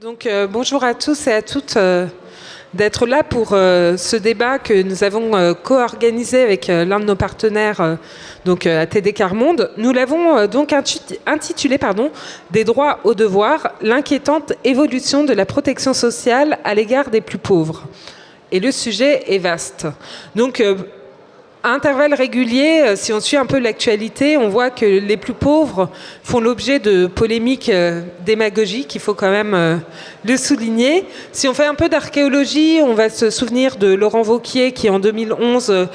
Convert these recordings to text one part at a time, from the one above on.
Donc bonjour à tous et à toutes d'être là pour ce débat que nous avons co-organisé avec l'un de nos partenaires donc ATD Quart Monde. Nous l'avons donc intitulé Des droits aux devoirs, l'inquiétante évolution de la protection sociale à l'égard des plus pauvres. Et le sujet est vaste. Donc à intervalles réguliers, si on suit un peu l'actualité, on voit que les plus pauvres font l'objet de polémiques démagogiques, il faut quand même le souligner. Si on fait un peu d'archéologie, on va se souvenir de Laurent Wauquiez qui, en 2011,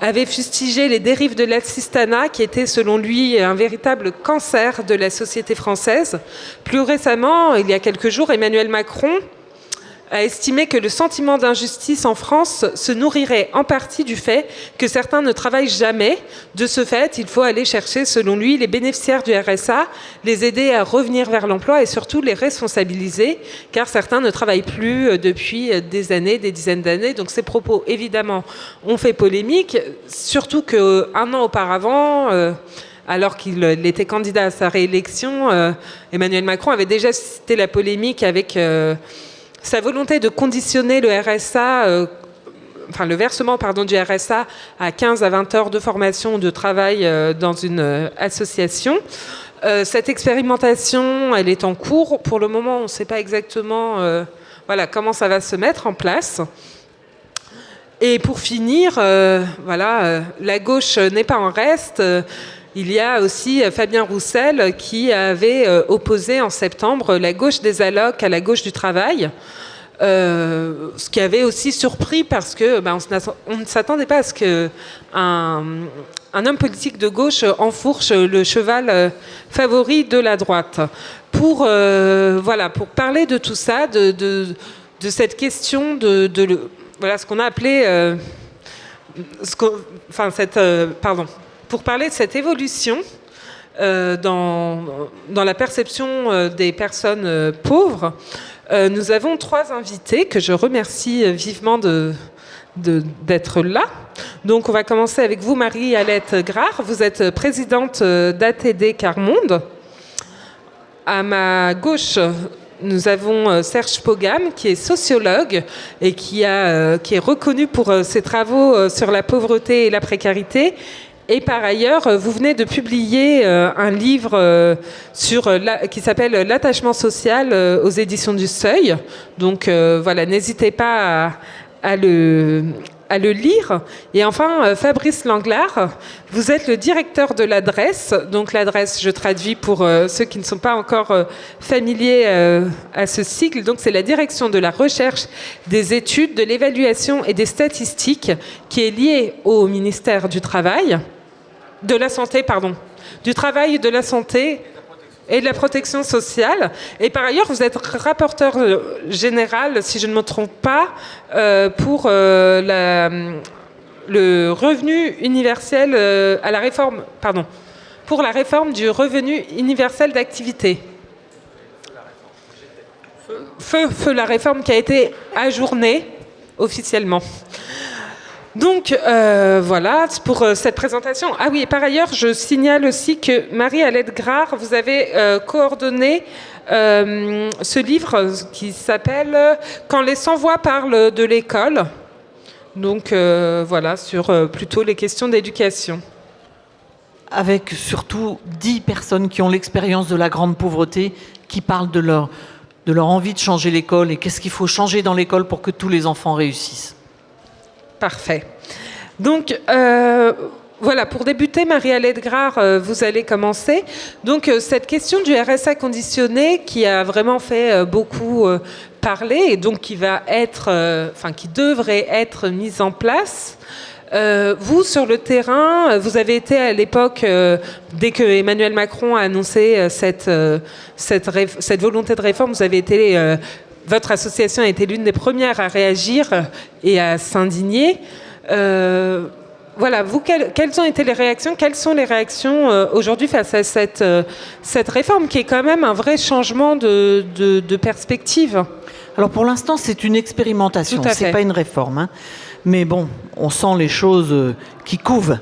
avait fustigé les dérives de l'assistanat, qui était, selon lui, un véritable cancer de la société française. Plus récemment, il y a quelques jours, Emmanuel Macron a estimé que le sentiment d'injustice en France se nourrirait en partie du fait que certains ne travaillent jamais. De ce fait, il faut aller chercher, selon lui, les bénéficiaires du RSA, les aider à revenir vers l'emploi et surtout les responsabiliser, car certains ne travaillent plus depuis des années, des dizaines d'années. Donc ces propos, évidemment, ont fait polémique, surtout qu'un an auparavant, alors qu'il était candidat à sa réélection, Emmanuel Macron avait déjà suscité la polémique avec sa volonté de conditionner le RSA, le versement du RSA à 15 à 20 heures de formation ou de travail dans une association. Cette expérimentation, elle est en cours. Pour le moment, on ne sait pas exactement comment ça va se mettre en place. Et pour finir, la gauche n'est pas en reste. Il y a aussi Fabien Roussel qui avait opposé en septembre la gauche des allocs à la gauche du travail. Ce qui avait aussi surpris parce que on ne s'attendait pas à ce qu'un homme politique de gauche enfourche le cheval favori de la droite. Pour parler de tout ça, de cette question ce qu'on a appelé pour parler de cette évolution dans la perception des personnes pauvres, nous avons trois invités que je remercie vivement d'être là. Donc on va commencer avec vous, Marie-Alette Grard. Vous êtes présidente d'ATD Quart Monde. À ma gauche, nous avons Serge Pogam, qui est sociologue et qui est reconnu pour ses travaux sur la pauvreté et la précarité. Et par ailleurs, vous venez de publier un livre qui s'appelle « L'attachement social » aux éditions du Seuil. Donc n'hésitez pas à le lire. Et enfin, Fabrice Langlard, vous êtes le directeur de l'adresse. Donc l'adresse, je traduis pour ceux qui ne sont pas encore familiers à ce sigle. Donc c'est la direction de la recherche, des études, de l'évaluation et des statistiques qui est liée au ministère du Travail. De la santé, du travail, de la santé et de la protection sociale. Et par ailleurs, vous êtes rapporteur général, si je ne me trompe pas, pour le revenu universel pour la réforme du revenu universel d'activité. Feu la réforme qui a été ajournée officiellement. Donc pour cette présentation. Ah oui, et par ailleurs, je signale aussi que Marie-Alette Grard, vous avez coordonné ce livre qui s'appelle « Quand les sans-voix parlent de l'école ». Donc sur plutôt les questions d'éducation. Avec surtout 10 personnes qui ont l'expérience de la grande pauvreté, qui parlent de leur envie de changer l'école et qu'est-ce qu'il faut changer dans l'école pour que tous les enfants réussissent. Parfait. Donc, pour débuter, Marie-Alette Grard, vous allez commencer. Donc, cette question du RSA conditionné qui a vraiment fait beaucoup parler et donc qui devrait être mise en place. Vous, sur le terrain, vous avez été à l'époque, dès que Emmanuel Macron a annoncé cette volonté de réforme, vous avez été... votre association a été l'une des premières à réagir et à s'indigner. Quelles ont été les réactions? Quelles sont les réactions aujourd'hui face à cette réforme qui est quand même un vrai changement de perspective? Alors pour l'instant, c'est une expérimentation, c'est pas une réforme. Hein. Mais bon, on sent les choses qui couvent.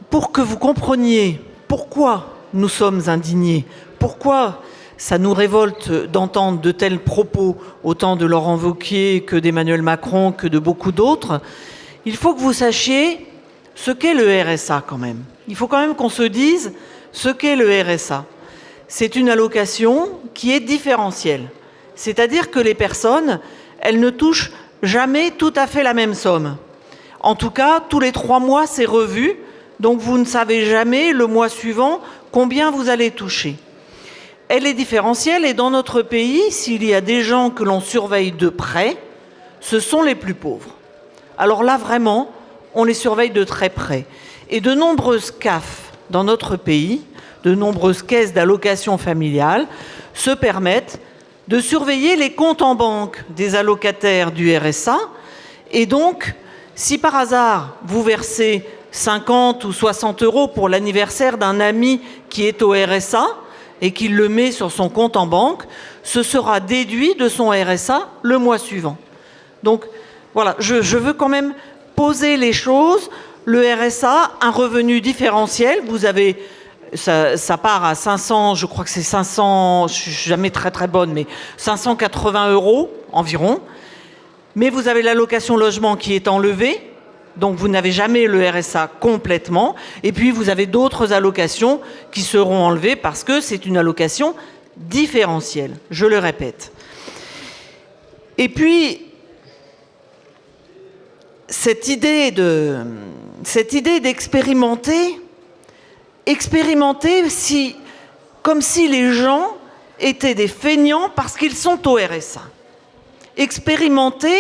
Pour que vous compreniez pourquoi nous sommes indignés, pourquoi ça nous révolte d'entendre de tels propos, autant de Laurent Wauquiez que d'Emmanuel Macron, que de beaucoup d'autres. Il faut que vous sachiez ce qu'est le RSA quand même. Il faut quand même qu'on se dise ce qu'est le RSA. C'est une allocation qui est différentielle. C'est-à-dire que les personnes, elles ne touchent jamais tout à fait la même somme. En tout cas, tous les 3 mois, c'est revu. Donc vous ne savez jamais le mois suivant combien vous allez toucher. Elle est différentielle et dans notre pays, s'il y a des gens que l'on surveille de près, ce sont les plus pauvres. Alors là, vraiment, on les surveille de très près. Et de nombreuses CAF dans notre pays, de nombreuses caisses d'allocation familiale, se permettent de surveiller les comptes en banque des allocataires du RSA. Et donc, si par hasard, vous versez 50 ou 60 euros pour l'anniversaire d'un ami qui est au RSA et qu'il le met sur son compte en banque, ce sera déduit de son RSA le mois suivant. Donc, voilà, je veux quand même poser les choses. Le RSA, un revenu différentiel, vous avez... Ça part à 500, je crois que c'est 500, je suis jamais très très bonne, mais 580 euros environ. Mais vous avez l'allocation logement qui est enlevée, donc vous n'avez jamais le RSA complètement. Et puis vous avez d'autres allocations qui seront enlevées parce que c'est une allocation différentielle, je le répète. Et puis, cette idée d'expérimenter, comme si les gens étaient des feignants parce qu'ils sont au RSA. Expérimenter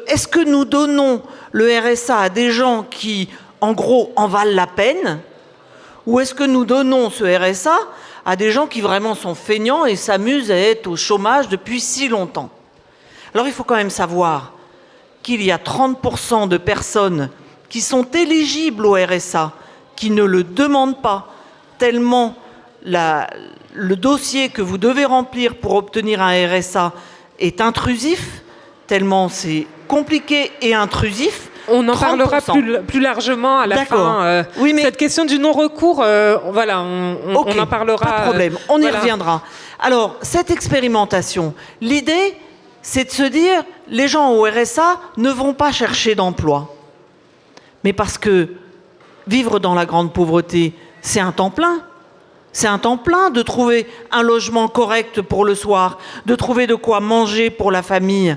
est-ce que nous donnons le RSA à des gens qui, en gros, en valent la peine, ou est-ce que nous donnons ce RSA à des gens qui vraiment sont feignants et s'amusent à être au chômage depuis si longtemps? Alors il faut quand même savoir qu'il y a 30% de personnes qui sont éligibles au RSA, qui ne le demandent pas, tellement le dossier que vous devez remplir pour obtenir un RSA est intrusif, tellement c'est compliqué et intrusif. On en parlera plus largement à la fin. Oui, mais cette question du non-recours, voilà, on en parlera. Pas de problème, on y reviendra. Alors, cette expérimentation, l'idée, c'est de se dire, les gens au RSA ne vont pas chercher d'emploi. Mais parce que vivre dans la grande pauvreté, c'est un temps plein. C'est un temps plein de trouver un logement correct pour le soir, de trouver de quoi manger pour la famille.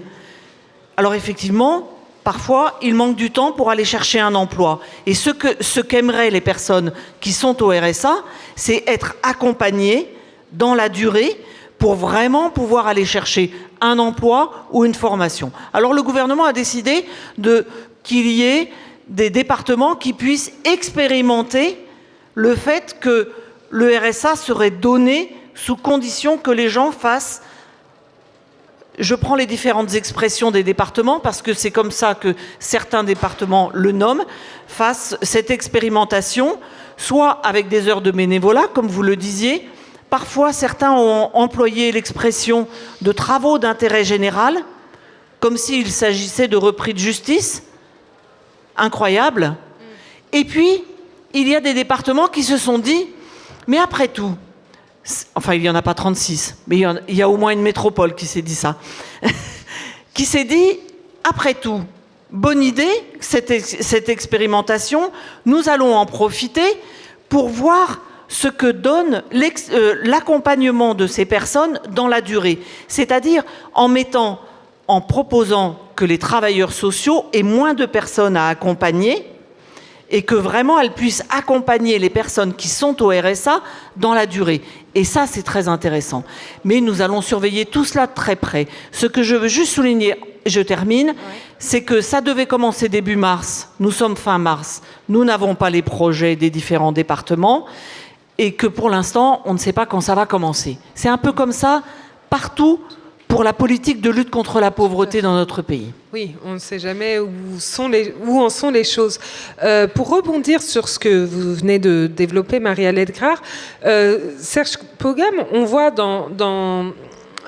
Alors effectivement, parfois, il manque du temps pour aller chercher un emploi. Et ce qu'aimeraient les personnes qui sont au RSA, c'est être accompagnées dans la durée pour vraiment pouvoir aller chercher un emploi ou une formation. Alors le gouvernement a décidé qu'il y ait des départements qui puissent expérimenter le fait que le RSA serait donné sous condition que les gens fassent... Je prends les différentes expressions des départements parce que c'est comme ça que certains départements le nomment, fassent cette expérimentation, soit avec des heures de bénévolat, comme vous le disiez. Parfois, certains ont employé l'expression de travaux d'intérêt général, comme s'il s'agissait de repris de justice. Incroyable. Et puis, il y a des départements qui se sont dit, mais après tout, enfin il n'y en a pas 36, mais il y a au moins une métropole qui s'est dit ça, qui s'est dit, après tout, bonne idée, cette expérimentation, nous allons en profiter pour voir ce que donne l'accompagnement de ces personnes dans la durée. C'est-à-dire en proposant que les travailleurs sociaux aient moins de personnes à accompagner et que vraiment elles puissent accompagner les personnes qui sont au RSA dans la durée. Et ça, c'est très intéressant. Mais nous allons surveiller tout cela de très près. Ce que je veux juste souligner, je termine, c'est que ça devait commencer début mars. Nous sommes fin mars. Nous n'avons pas les projets des différents départements et que pour l'instant, on ne sait pas quand ça va commencer. C'est un peu comme ça partout pour la politique de lutte contre la pauvreté dans notre pays. Oui, on ne sait jamais où en sont les choses. Pour rebondir sur ce que vous venez de développer, Marie-Alette Grard, Serge Pogam, on voit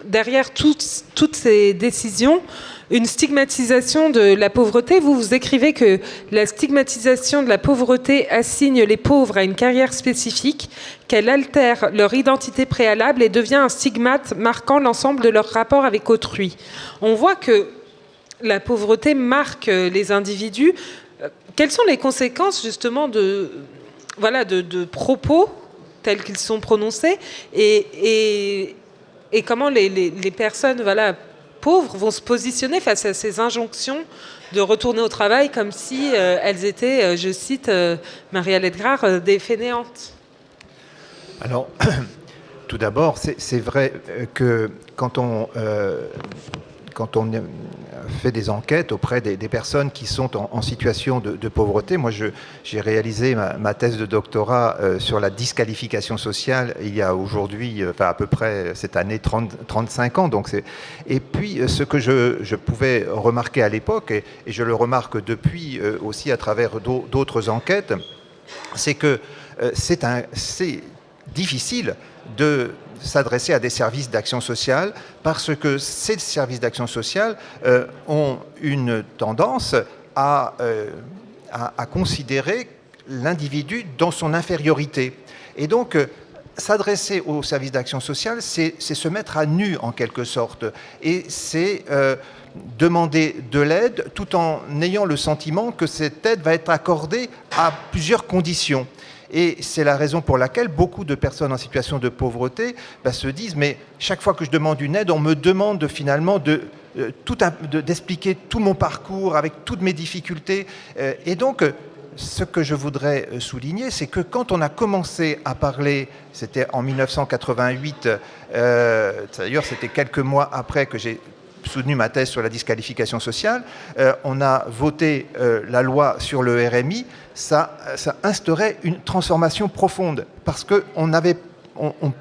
derrière toutes ces décisions une stigmatisation de la pauvreté. Vous écrivez que la stigmatisation de la pauvreté assigne les pauvres à une carrière spécifique, qu'elle altère leur identité préalable et devient un stigmate marquant l'ensemble de leur rapport avec autrui. On voit que la pauvreté marque les individus. Quelles sont les conséquences justement de propos tels qu'ils sont prononcés et comment les personnes pauvres vont se positionner face à ces injonctions de retourner au travail comme si elles étaient, je cite Marielle Edgar, des fainéantes. Alors, tout d'abord, c'est vrai que quand on fait des enquêtes auprès des personnes qui sont en situation de pauvreté, moi j'ai réalisé ma thèse de doctorat sur la disqualification sociale il y a aujourd'hui, à peu près cette année 35 ans. Et puis ce que je pouvais remarquer à l'époque, et je le remarque depuis aussi à travers d'autres enquêtes, c'est que c'est difficile de s'adresser à des services d'action sociale parce que ces services d'action sociale ont une tendance à considérer l'individu dans son infériorité. Et donc, s'adresser aux services d'action sociale, c'est se mettre à nu en quelque sorte. Et c'est demander de l'aide tout en ayant le sentiment que cette aide va être accordée à plusieurs conditions. Et c'est la raison pour laquelle beaucoup de personnes en situation de pauvreté se disent « mais chaque fois que je demande une aide, on me demande finalement d'expliquer tout mon parcours avec toutes mes difficultés ». Et donc, ce que je voudrais souligner, c'est que quand on a commencé à parler, c'était en 1988, d'ailleurs c'était quelques mois après que j'ai soutenu ma thèse sur la disqualification sociale, on a voté la loi sur le RMI, ça instaurait une transformation profonde parce qu'on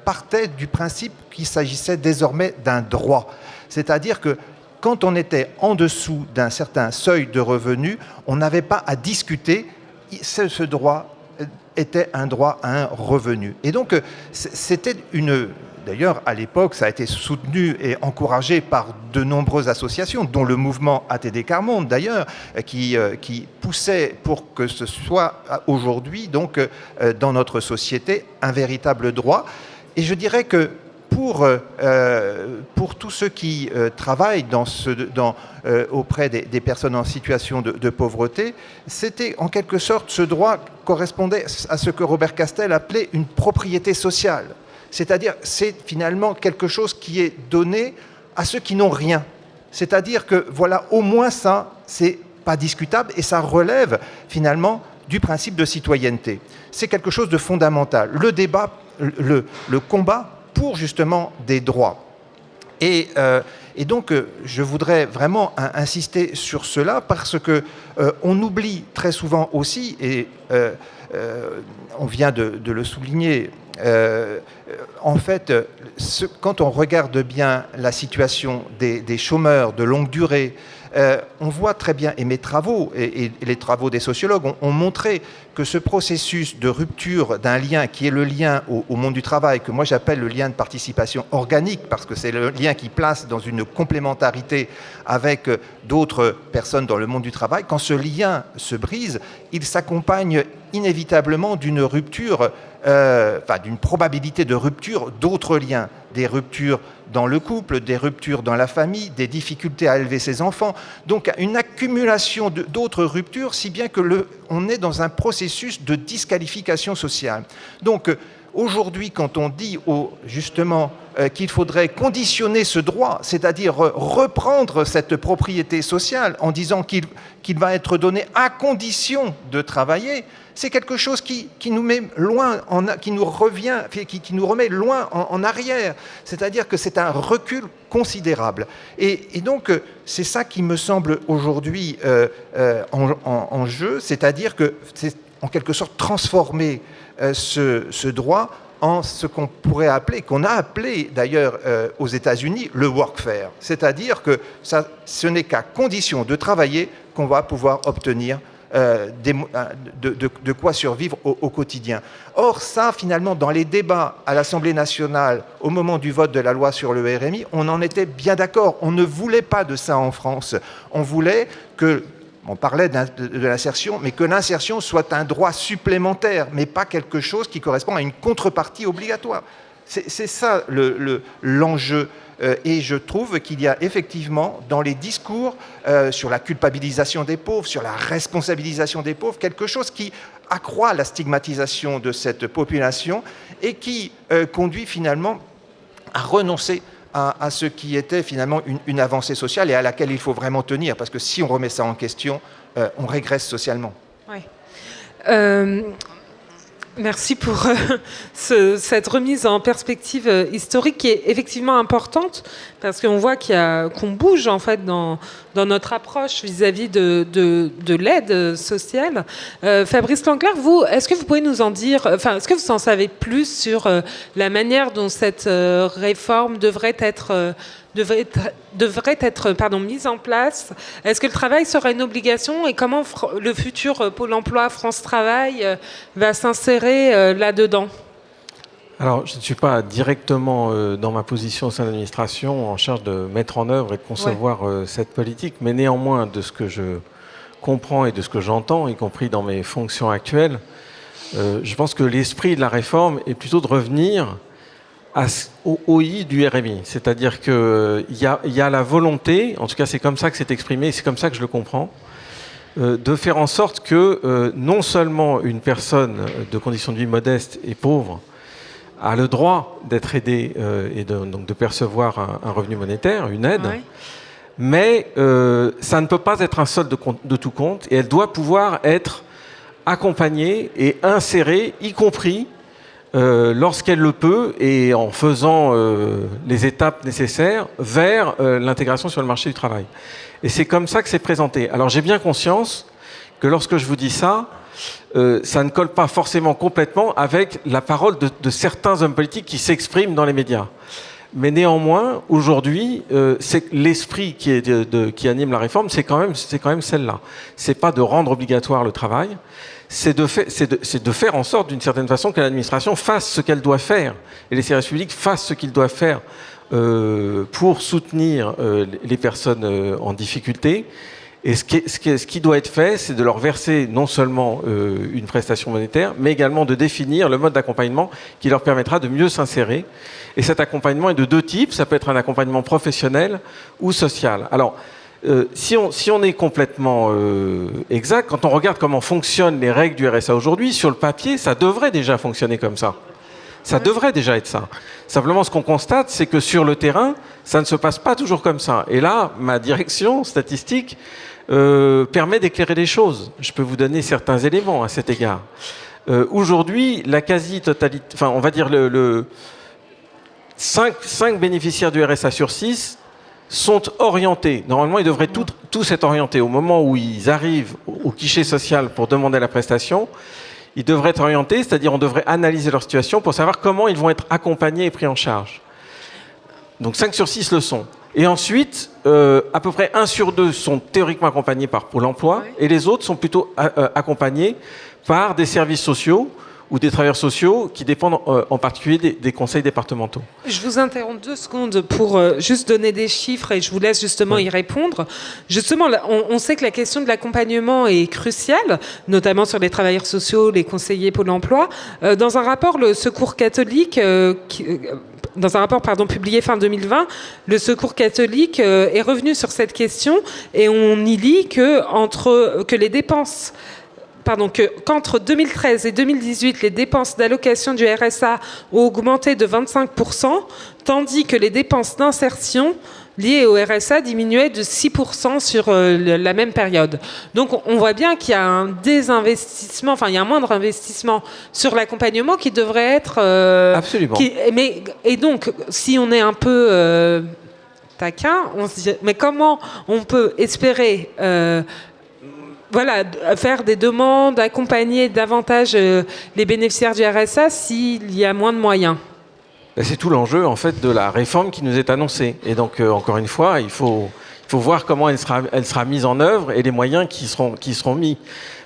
partait du principe qu'il s'agissait désormais d'un droit. C'est-à-dire que quand on était en dessous d'un certain seuil de revenus, on n'avait pas à discuter, ce droit était un droit à un revenu. Et donc c'était D'ailleurs, à l'époque, ça a été soutenu et encouragé par de nombreuses associations, dont le mouvement ATD Quart Monde, d'ailleurs, qui poussait pour que ce soit aujourd'hui, donc, dans notre société, un véritable droit. Et je dirais que pour tous ceux qui travaillent auprès des personnes en situation de pauvreté, c'était en quelque sorte, ce droit correspondait à ce que Robert Castel appelait une propriété sociale. C'est-à-dire, c'est finalement quelque chose qui est donné à ceux qui n'ont rien. C'est-à-dire que, voilà, au moins ça, c'est pas discutable et ça relève finalement du principe de citoyenneté. C'est quelque chose de fondamental. Le débat, le combat pour justement des droits. Et donc, je voudrais vraiment insister sur cela parce que on oublie très souvent aussi, et on vient de le souligner, en fait, quand on regarde bien la situation des chômeurs de longue durée, on voit très bien, et mes travaux et les travaux des sociologues ont montré que ce processus de rupture d'un lien qui est le lien au monde du travail, que moi j'appelle le lien de participation organique, parce que c'est le lien qui place dans une complémentarité avec d'autres personnes dans le monde du travail, quand ce lien se brise, il s'accompagne inévitablement d'une rupture, d'une probabilité de rupture d'autres liens, des ruptures dans le couple, des ruptures dans la famille, des difficultés à élever ses enfants. Donc une accumulation d'autres ruptures, si bien que on est dans un processus de disqualification sociale. Donc aujourd'hui, quand on dit justement qu'il faudrait conditionner ce droit, c'est-à-dire reprendre cette propriété sociale en disant qu'il va être donné à condition de travailler, c'est quelque chose qui nous met loin, qui nous remet loin en arrière. C'est-à-dire que c'est un recul considérable. Et donc, c'est ça qui me semble aujourd'hui en jeu, c'est-à-dire que c'est en quelque sorte transformer ce droit en ce qu'on pourrait appeler, qu'on a appelé d'ailleurs aux États-Unis, le workfare. C'est-à-dire que ce n'est qu'à condition de travailler qu'on va pouvoir obtenir de quoi survivre au quotidien. Or, ça, finalement, dans les débats à l'Assemblée nationale, au moment du vote de la loi sur le RMI, on en était bien d'accord. On ne voulait pas de ça en France. On voulait que, on parlait de l'insertion, mais que l'insertion soit un droit supplémentaire, mais pas quelque chose qui correspond à une contrepartie obligatoire. C'est ça l'enjeu. Et je trouve qu'il y a effectivement dans les discours sur la culpabilisation des pauvres, sur la responsabilisation des pauvres, quelque chose qui accroît la stigmatisation de cette population et qui conduit finalement à renoncer à ce qui était finalement une avancée sociale et à laquelle il faut vraiment tenir, parce que si on remet ça en question, on régresse socialement. Oui. Merci pour cette remise en perspective historique qui est effectivement importante parce qu'on voit qu'on bouge en fait dans notre approche vis-à-vis de l'aide sociale. Fabrice Lenglart, est-ce que vous pouvez nous en dire, est-ce que vous en savez plus sur la manière dont cette réforme devrait être mise en place? Est-ce que le travail sera une obligation et comment le futur Pôle emploi France Travail va s'insérer là-dedans? Alors, je ne suis pas directement dans ma position au sein de l'administration en charge de mettre en œuvre et de concevoir cette politique, mais néanmoins, de ce que je comprends et de ce que j'entends, y compris dans mes fonctions actuelles, je pense que l'esprit de la réforme est plutôt de revenir au OI du RMI. C'est-à-dire qu'il y a la volonté, en tout cas c'est comme ça que c'est exprimé, c'est comme ça que je le comprends, de faire en sorte que non seulement une personne de conditions de vie modeste et pauvre a le droit d'être aidée et donc de percevoir un revenu monétaire, une aide, mais ça ne peut pas être un solde de tout compte et elle doit pouvoir être accompagnée et insérée, y compris lorsqu'elle le peut et en faisant les étapes nécessaires vers l'intégration sur le marché du travail. Et c'est comme ça que c'est présenté. Alors j'ai bien conscience que lorsque je vous dis ça, ça ne colle pas forcément complètement avec la parole de certains hommes politiques qui s'expriment dans les médias. Mais néanmoins, aujourd'hui, c'est l'esprit qui anime la réforme, c'est quand même celle-là. C'est pas de rendre obligatoire le travail, c'est de faire en sorte, d'une certaine façon, que l'administration fasse ce qu'elle doit faire et les services publics fassent ce qu'ils doivent faire pour soutenir les personnes en difficulté. Et ce qui doit être fait, c'est de leur verser non seulement une prestation monétaire, mais également de définir le mode d'accompagnement qui leur permettra de mieux s'insérer. Et cet accompagnement est de deux types. Ça peut être un accompagnement professionnel ou social. Alors, si on est complètement exact, quand on regarde comment fonctionnent les règles du RSA aujourd'hui, sur le papier, ça devrait déjà fonctionner comme ça. Ça devrait déjà être ça. Simplement, ce qu'on constate, c'est que sur le terrain, ça ne se passe pas toujours comme ça. Et là, ma direction statistique permet d'éclairer les choses. Je peux vous donner certains éléments à cet égard. Aujourd'hui, la quasi-totalité, enfin, on va dire 5 bénéficiaires du RSA sur 6 sont orientés. Normalement, ils devraient tous être orientés. Au moment où ils arrivent au guichet social pour demander la prestation, ils devraient être orientés, c'est-à-dire on devrait analyser leur situation pour savoir comment ils vont être accompagnés et pris en charge. Donc 5 sur 6 le sont. Et ensuite, à peu près 1 sur 2 sont théoriquement accompagnés par Pôle emploi, et les autres sont plutôt accompagnés par des services sociaux ou des travailleurs sociaux qui dépendent en particulier des conseils départementaux. Je vous interromps 2 secondes pour juste donner des chiffres et je vous laisse justement y répondre. Justement, on sait que la question de l'accompagnement est cruciale, notamment sur les travailleurs sociaux, les conseillers Pôle emploi. Dans un rapport, le Secours catholique... dans un rapport publié fin 2020, le Secours catholique est revenu sur cette question et on y lit qu'entre 2013 et 2018, les dépenses d'allocation du RSA ont augmenté de 25%, tandis que les dépenses d'insertion liées au RSA diminuaient de 6% sur la même période. Donc on voit bien qu'il y a un désinvestissement, il y a un moindre investissement sur l'accompagnement qui devrait être... Absolument. Et donc, si on est un peu taquin, on se dit, mais comment on peut espérer... faire des demandes, accompagner davantage les bénéficiaires du RSA s'il y a moins de moyens. C'est tout l'enjeu en fait de la réforme qui nous est annoncée. Et donc encore une fois, il faut voir comment elle sera mise en œuvre et les moyens qui seront mis.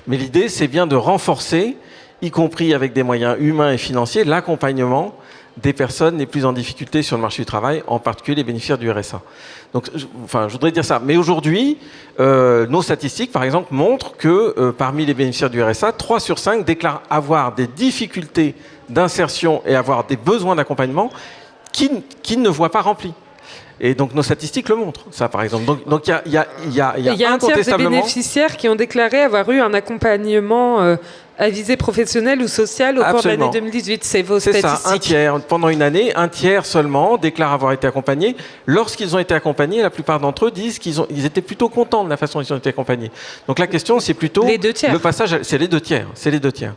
Mais l'idée, c'est bien de renforcer, y compris avec des moyens humains et financiers, l'accompagnement des personnes les plus en difficulté sur le marché du travail, en particulier les bénéficiaires du RSA. Donc, je voudrais dire ça. Mais aujourd'hui, nos statistiques, par exemple, montrent que parmi les bénéficiaires du RSA, 3 sur 5 déclarent avoir des difficultés d'insertion et avoir des besoins d'accompagnement qu'ils ne voient pas remplis. Et donc nos statistiques le montrent, ça par exemple. Donc il y a un tiers des bénéficiaires qui ont déclaré avoir eu un accompagnement à visée professionnelle ou sociale au cours de l'année 2018. C'est vos statistiques. C'est ça, un tiers. Pendant une année, un tiers seulement déclare avoir été accompagnés. Lorsqu'ils ont été accompagnés, la plupart d'entre eux disent qu'ils étaient plutôt contents de la façon dont ils ont été accompagnés. Donc la question, c'est plutôt les 2 tiers. Le passage. C'est les 2 tiers. C'est les 2 tiers.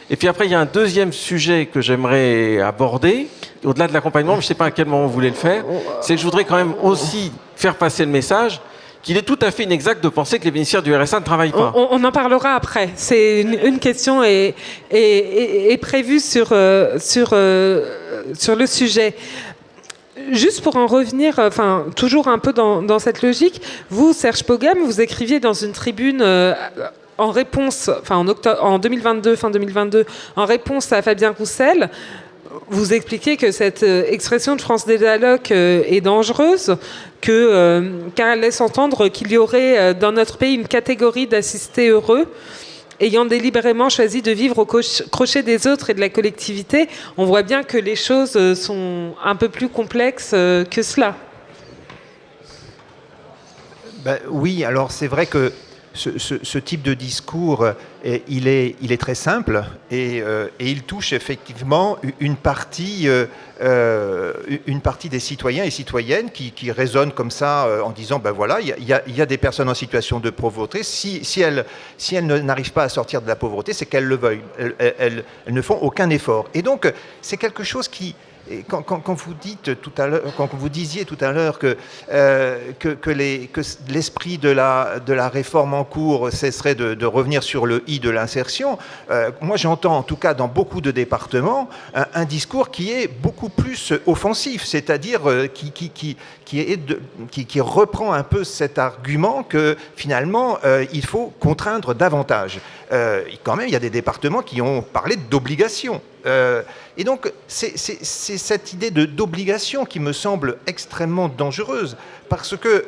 Et puis après, il y a un deuxième sujet que j'aimerais aborder, au-delà de l'accompagnement, mais je ne sais pas à quel moment vous voulez le faire, c'est que je voudrais quand même aussi faire passer le message qu'il est tout à fait inexact de penser que les bénéficiaires du RSA ne travaillent pas. On en parlera après. C'est une question est prévue sur le sujet. Juste pour en revenir, toujours un peu dans cette logique, vous, Serge Pogam, vous écriviez dans une tribune en réponse, en 2022, fin 2022, en réponse à Fabien Roussel. Vous expliquez que cette expression de France des allocs est dangereuse, car elle laisse entendre qu'il y aurait dans notre pays une catégorie d'assistés heureux ayant délibérément choisi de vivre au crochet des autres et de la collectivité. On voit bien que les choses sont un peu plus complexes que cela. Oui, alors c'est vrai que ce type de discours, il est très simple et il touche effectivement une partie des citoyens et citoyennes qui raisonnent comme ça en disant voilà, il y a des personnes en situation de pauvreté. Si elles n'arrivent pas à sortir de la pauvreté, c'est qu'elles le veuillent. Elles ne font aucun effort. Et donc, c'est quelque chose qui... Et quand vous disiez tout à l'heure que l'esprit de la réforme en cours, ce serait de revenir sur le I de l'insertion, moi j'entends en tout cas dans beaucoup de départements un discours qui est beaucoup plus offensif, c'est-à-dire qui reprend un peu cet argument que finalement il faut contraindre davantage. Quand même, il y a des départements qui ont parlé d'obligation. Et donc, c'est cette idée d'obligation qui me semble extrêmement dangereuse, parce que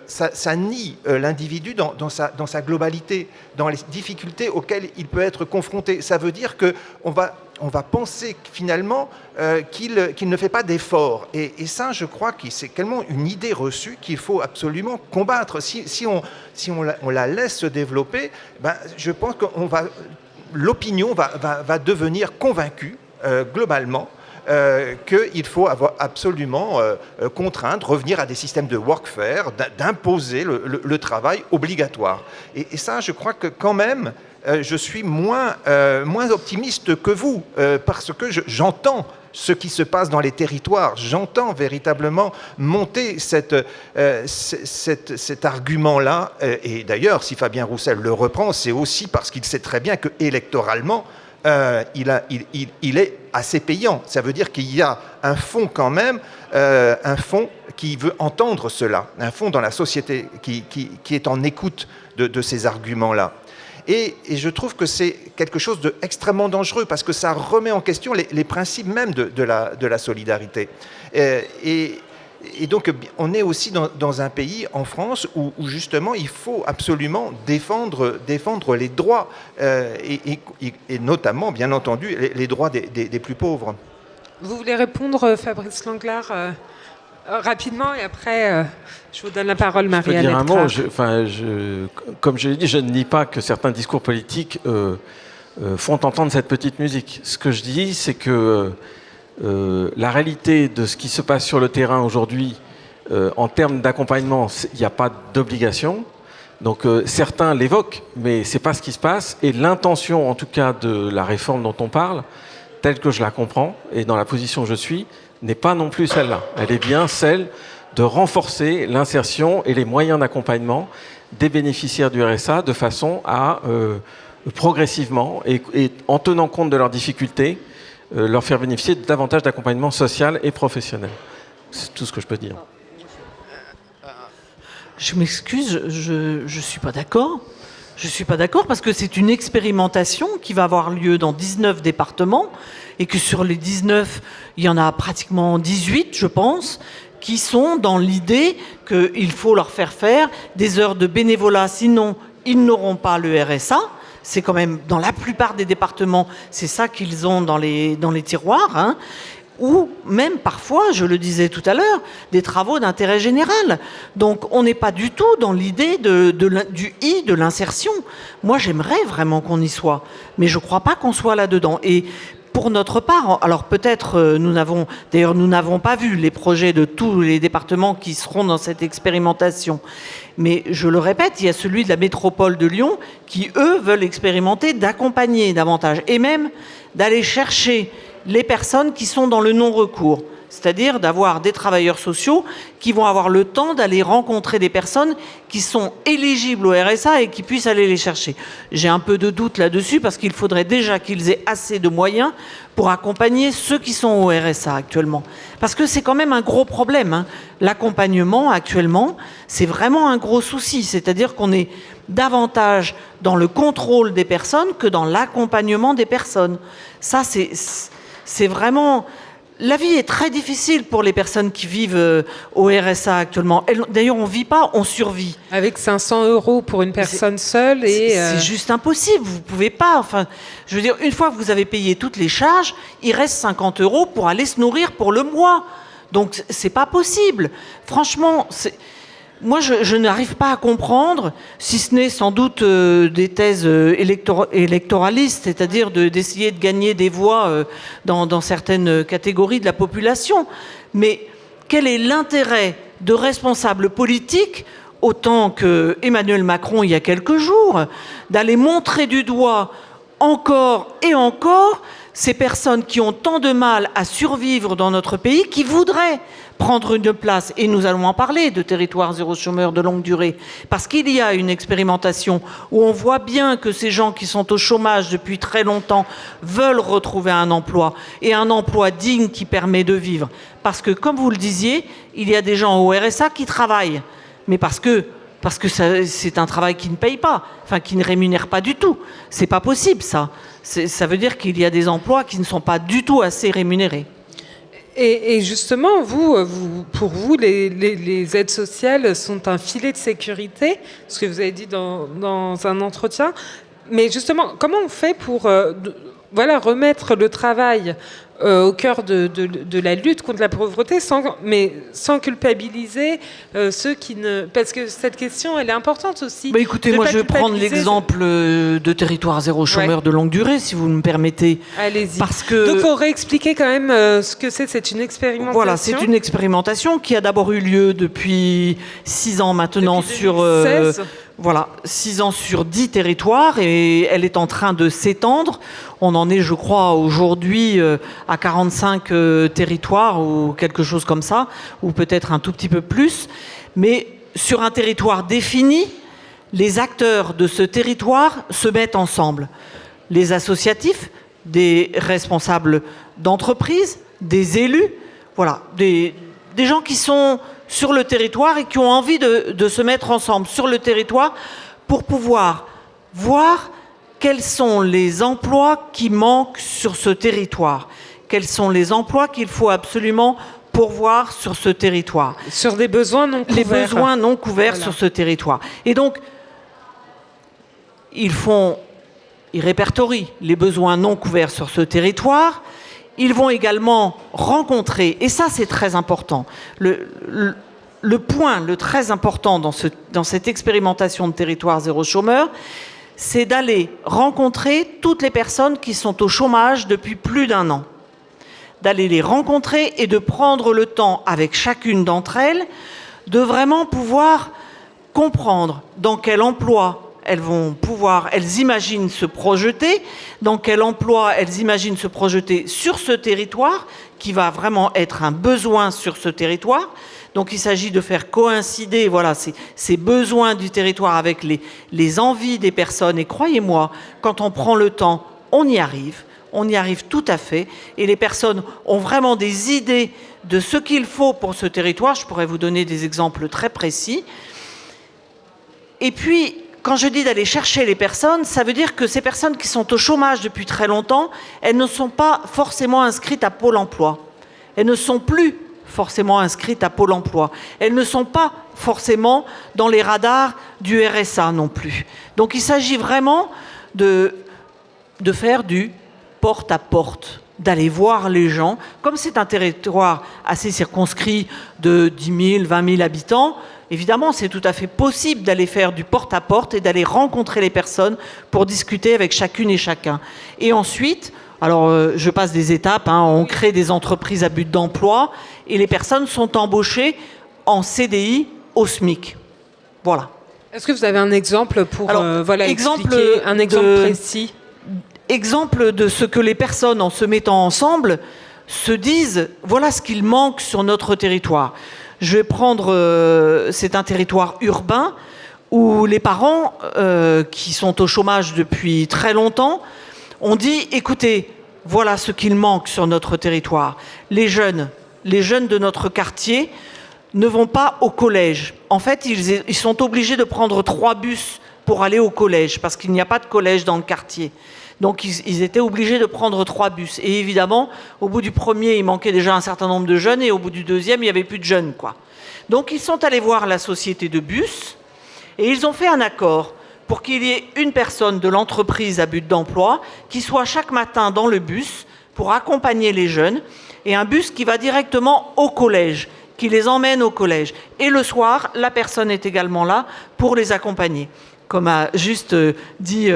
ça nie l'individu dans sa globalité, dans les difficultés auxquelles il peut être confronté. Ça veut dire qu'on va penser finalement qu'il ne fait pas d'efforts. Et ça, je crois que c'est tellement une idée reçue qu'il faut absolument combattre. Si on la laisse se développer, je pense que l'opinion va devenir convaincue globalement qu'il faut absolument contraindre, revenir à des systèmes de workfare, d'imposer le travail obligatoire. Et ça, je crois que quand même, je suis moins optimiste que vous, parce que j'entends ce qui se passe dans les territoires. J'entends véritablement monter cet argument-là. Et d'ailleurs, si Fabien Roussel le reprend, c'est aussi parce qu'il sait très bien qu'électoralement, il est assez payant. Ça veut dire qu'il y a un fond quand même, un fond qui veut entendre cela, un fond dans la société qui est en écoute de ces arguments-là. Et je trouve que c'est quelque chose d'extrêmement dangereux parce que ça remet en question les principes même de la solidarité. Et donc, on est aussi dans un pays, en France, où justement, il faut absolument défendre les droits, et notamment, bien entendu, les droits des plus pauvres. Vous voulez répondre, Fabrice Lenglart, rapidement, et après, je vous donne la parole, Marie-Anne. Je peux dire un mot. Comme je l'ai dit, je ne nie pas que certains discours politiques font entendre cette petite musique. Ce que je dis, c'est que la réalité de ce qui se passe sur le terrain aujourd'hui, en termes d'accompagnement, il n'y a pas d'obligation. Donc certains l'évoquent, mais ce n'est pas ce qui se passe. Et l'intention, en tout cas, de la réforme dont on parle, telle que je la comprends, et dans la position où je suis, n'est pas non plus celle-là. Elle est bien celle de renforcer l'insertion et les moyens d'accompagnement des bénéficiaires du RSA de façon à progressivement et en tenant compte de leurs difficultés, leur faire bénéficier de davantage d'accompagnement social et professionnel. C'est tout ce que je peux dire. Je m'excuse, je ne suis pas d'accord. Je ne suis pas d'accord parce que c'est une expérimentation qui va avoir lieu dans 19 départements et que sur les 19, il y en a pratiquement 18, je pense, qui sont dans l'idée qu'il faut leur faire des heures de bénévolat, sinon ils n'auront pas le RSA. C'est quand même, dans la plupart des départements, c'est ça qu'ils ont dans les tiroirs, hein. Ou même parfois, je le disais tout à l'heure, des travaux d'intérêt général. Donc on n'est pas du tout dans l'idée du I, de l'insertion. Moi j'aimerais vraiment qu'on y soit, mais je ne crois pas qu'on soit là-dedans. Et pour notre part, alors peut-être nous n'avons pas vu les projets de tous les départements qui seront dans cette expérimentation. Mais je le répète, il y a celui de la métropole de Lyon qui, eux, veulent expérimenter d'accompagner davantage et même d'aller chercher les personnes qui sont dans le non-recours, c'est-à-dire d'avoir des travailleurs sociaux qui vont avoir le temps d'aller rencontrer des personnes qui sont éligibles au RSA et qui puissent aller les chercher. J'ai un peu de doute là-dessus parce qu'il faudrait déjà qu'ils aient assez de moyens pour accompagner ceux qui sont au RSA actuellement. Parce que c'est quand même un gros problème, hein. L'accompagnement actuellement, c'est vraiment un gros souci, c'est-à-dire qu'on est davantage dans le contrôle des personnes que dans l'accompagnement des personnes. Ça, c'est vraiment... La vie est très difficile pour les personnes qui vivent au RSA actuellement. D'ailleurs, on ne vit pas, on survit. Avec 500 € pour une personne seule et... C'est juste impossible, vous ne pouvez pas. Enfin, je veux dire, une fois que vous avez payé toutes les charges, il reste 50 € pour aller se nourrir pour le mois. Donc, ce n'est pas possible. Franchement, moi, je n'arrive pas à comprendre, si ce n'est sans doute des thèses électoralistes, c'est-à-dire d'essayer de gagner des voix dans certaines catégories de la population. Mais quel est l'intérêt de responsables politiques, autant que Emmanuel Macron il y a quelques jours, d'aller montrer du doigt encore et encore ces personnes qui ont tant de mal à survivre dans notre pays, qui voudraient prendre une place, et nous allons en parler, de territoire zéro chômeur de longue durée, parce qu'il y a une expérimentation où on voit bien que ces gens qui sont au chômage depuis très longtemps veulent retrouver un emploi, et un emploi digne qui permet de vivre. Parce que, comme vous le disiez, il y a des gens au RSA qui travaillent, mais parce que c'est un travail qui ne paye pas, enfin qui ne rémunère pas du tout. C'est pas possible, ça. Ça veut dire qu'il y a des emplois qui ne sont pas du tout assez rémunérés. Et justement, pour vous, les aides sociales sont un filet de sécurité, ce que vous avez dit dans un entretien. Mais justement, comment on fait pour remettre le travail au cœur de la lutte contre la pauvreté, sans culpabiliser ceux qui ne... Parce que cette question, elle est importante aussi. Bah écoutez, moi je vais prendre l'exemple de territoire zéro chômeur de longue durée, si vous me permettez. Allez-y. Parce que... Donc il faut réexpliquer quand même ce que c'est une expérimentation. Voilà, c'est une expérimentation qui a d'abord eu lieu depuis 6 ans maintenant depuis sur... 2016. Voilà, 6 ans sur 10 territoires et elle est en train de s'étendre. On en est, je crois, aujourd'hui à 45 territoires ou quelque chose comme ça, ou peut-être un tout petit peu plus. Mais sur un territoire défini, les acteurs de ce territoire se mettent ensemble. Les associatifs, des responsables d'entreprises, des élus, voilà, des gens qui sont sur le territoire et qui ont envie de se mettre ensemble sur le territoire pour pouvoir voir quels sont les emplois qui manquent sur ce territoire, quels sont les emplois qu'il faut absolument pourvoir sur ce territoire. Sur des besoins non couverts. Les besoins non couverts sur ce territoire. Et donc, ils répertorient les besoins non couverts sur ce territoire. Ils vont également rencontrer, et ça c'est très important, le point le très important dans cette expérimentation de territoire zéro chômeur, c'est d'aller rencontrer toutes les personnes qui sont au chômage depuis plus d'1 an. D'aller les rencontrer et de prendre le temps avec chacune d'entre elles de vraiment pouvoir comprendre dans quel emploi elles imaginent se projeter, dans quel emploi elles imaginent se projeter sur ce territoire, qui va vraiment être un besoin sur ce territoire. Donc il s'agit de faire coïncider ces besoins du territoire avec les envies des personnes. Et croyez-moi, quand on prend le temps, on y arrive tout à fait. Et les personnes ont vraiment des idées de ce qu'il faut pour ce territoire. Je pourrais vous donner des exemples très précis. Et puis, quand je dis d'aller chercher les personnes, ça veut dire que ces personnes qui sont au chômage depuis très longtemps, elles ne sont pas forcément inscrites à Pôle emploi. Elles ne sont plus forcément inscrites à Pôle emploi. Elles ne sont pas forcément dans les radars du RSA non plus. Donc il s'agit vraiment de faire du porte-à-porte, d'aller voir les gens. Comme c'est un territoire assez circonscrit de 10 000, 20 000 habitants, évidemment, c'est tout à fait possible d'aller faire du porte-à-porte et d'aller rencontrer les personnes pour discuter avec chacune et chacun. Et ensuite, alors je passe des étapes, on crée des entreprises à but d'emploi et les personnes sont embauchées en CDI au SMIC. Voilà. Est-ce que vous avez un exemple pour exemple expliquer un exemple précis? Exemple de ce que les personnes, en se mettant ensemble, se disent, voilà ce qu'il manque sur notre territoire. Je vais prendre, c'est un territoire urbain où les parents qui sont au chômage depuis très longtemps ont dit, écoutez, voilà ce qu'il manque sur notre territoire. Les jeunes de notre quartier ne vont pas au collège. En fait, ils sont obligés de prendre 3 bus pour aller au collège parce qu'il n'y a pas de collège dans le quartier. Donc ils étaient obligés de prendre 3 bus. Et évidemment, au bout du premier, il manquait déjà un certain nombre de jeunes, et au bout du deuxième, il n'y avait plus de jeunes, quoi. Donc ils sont allés voir la société de bus, et ils ont fait un accord pour qu'il y ait une personne de l'entreprise à but d'emploi qui soit chaque matin dans le bus pour accompagner les jeunes, et un bus qui va directement au collège, qui les emmène au collège. Et le soir, la personne est également là pour les accompagner. Comme a juste dit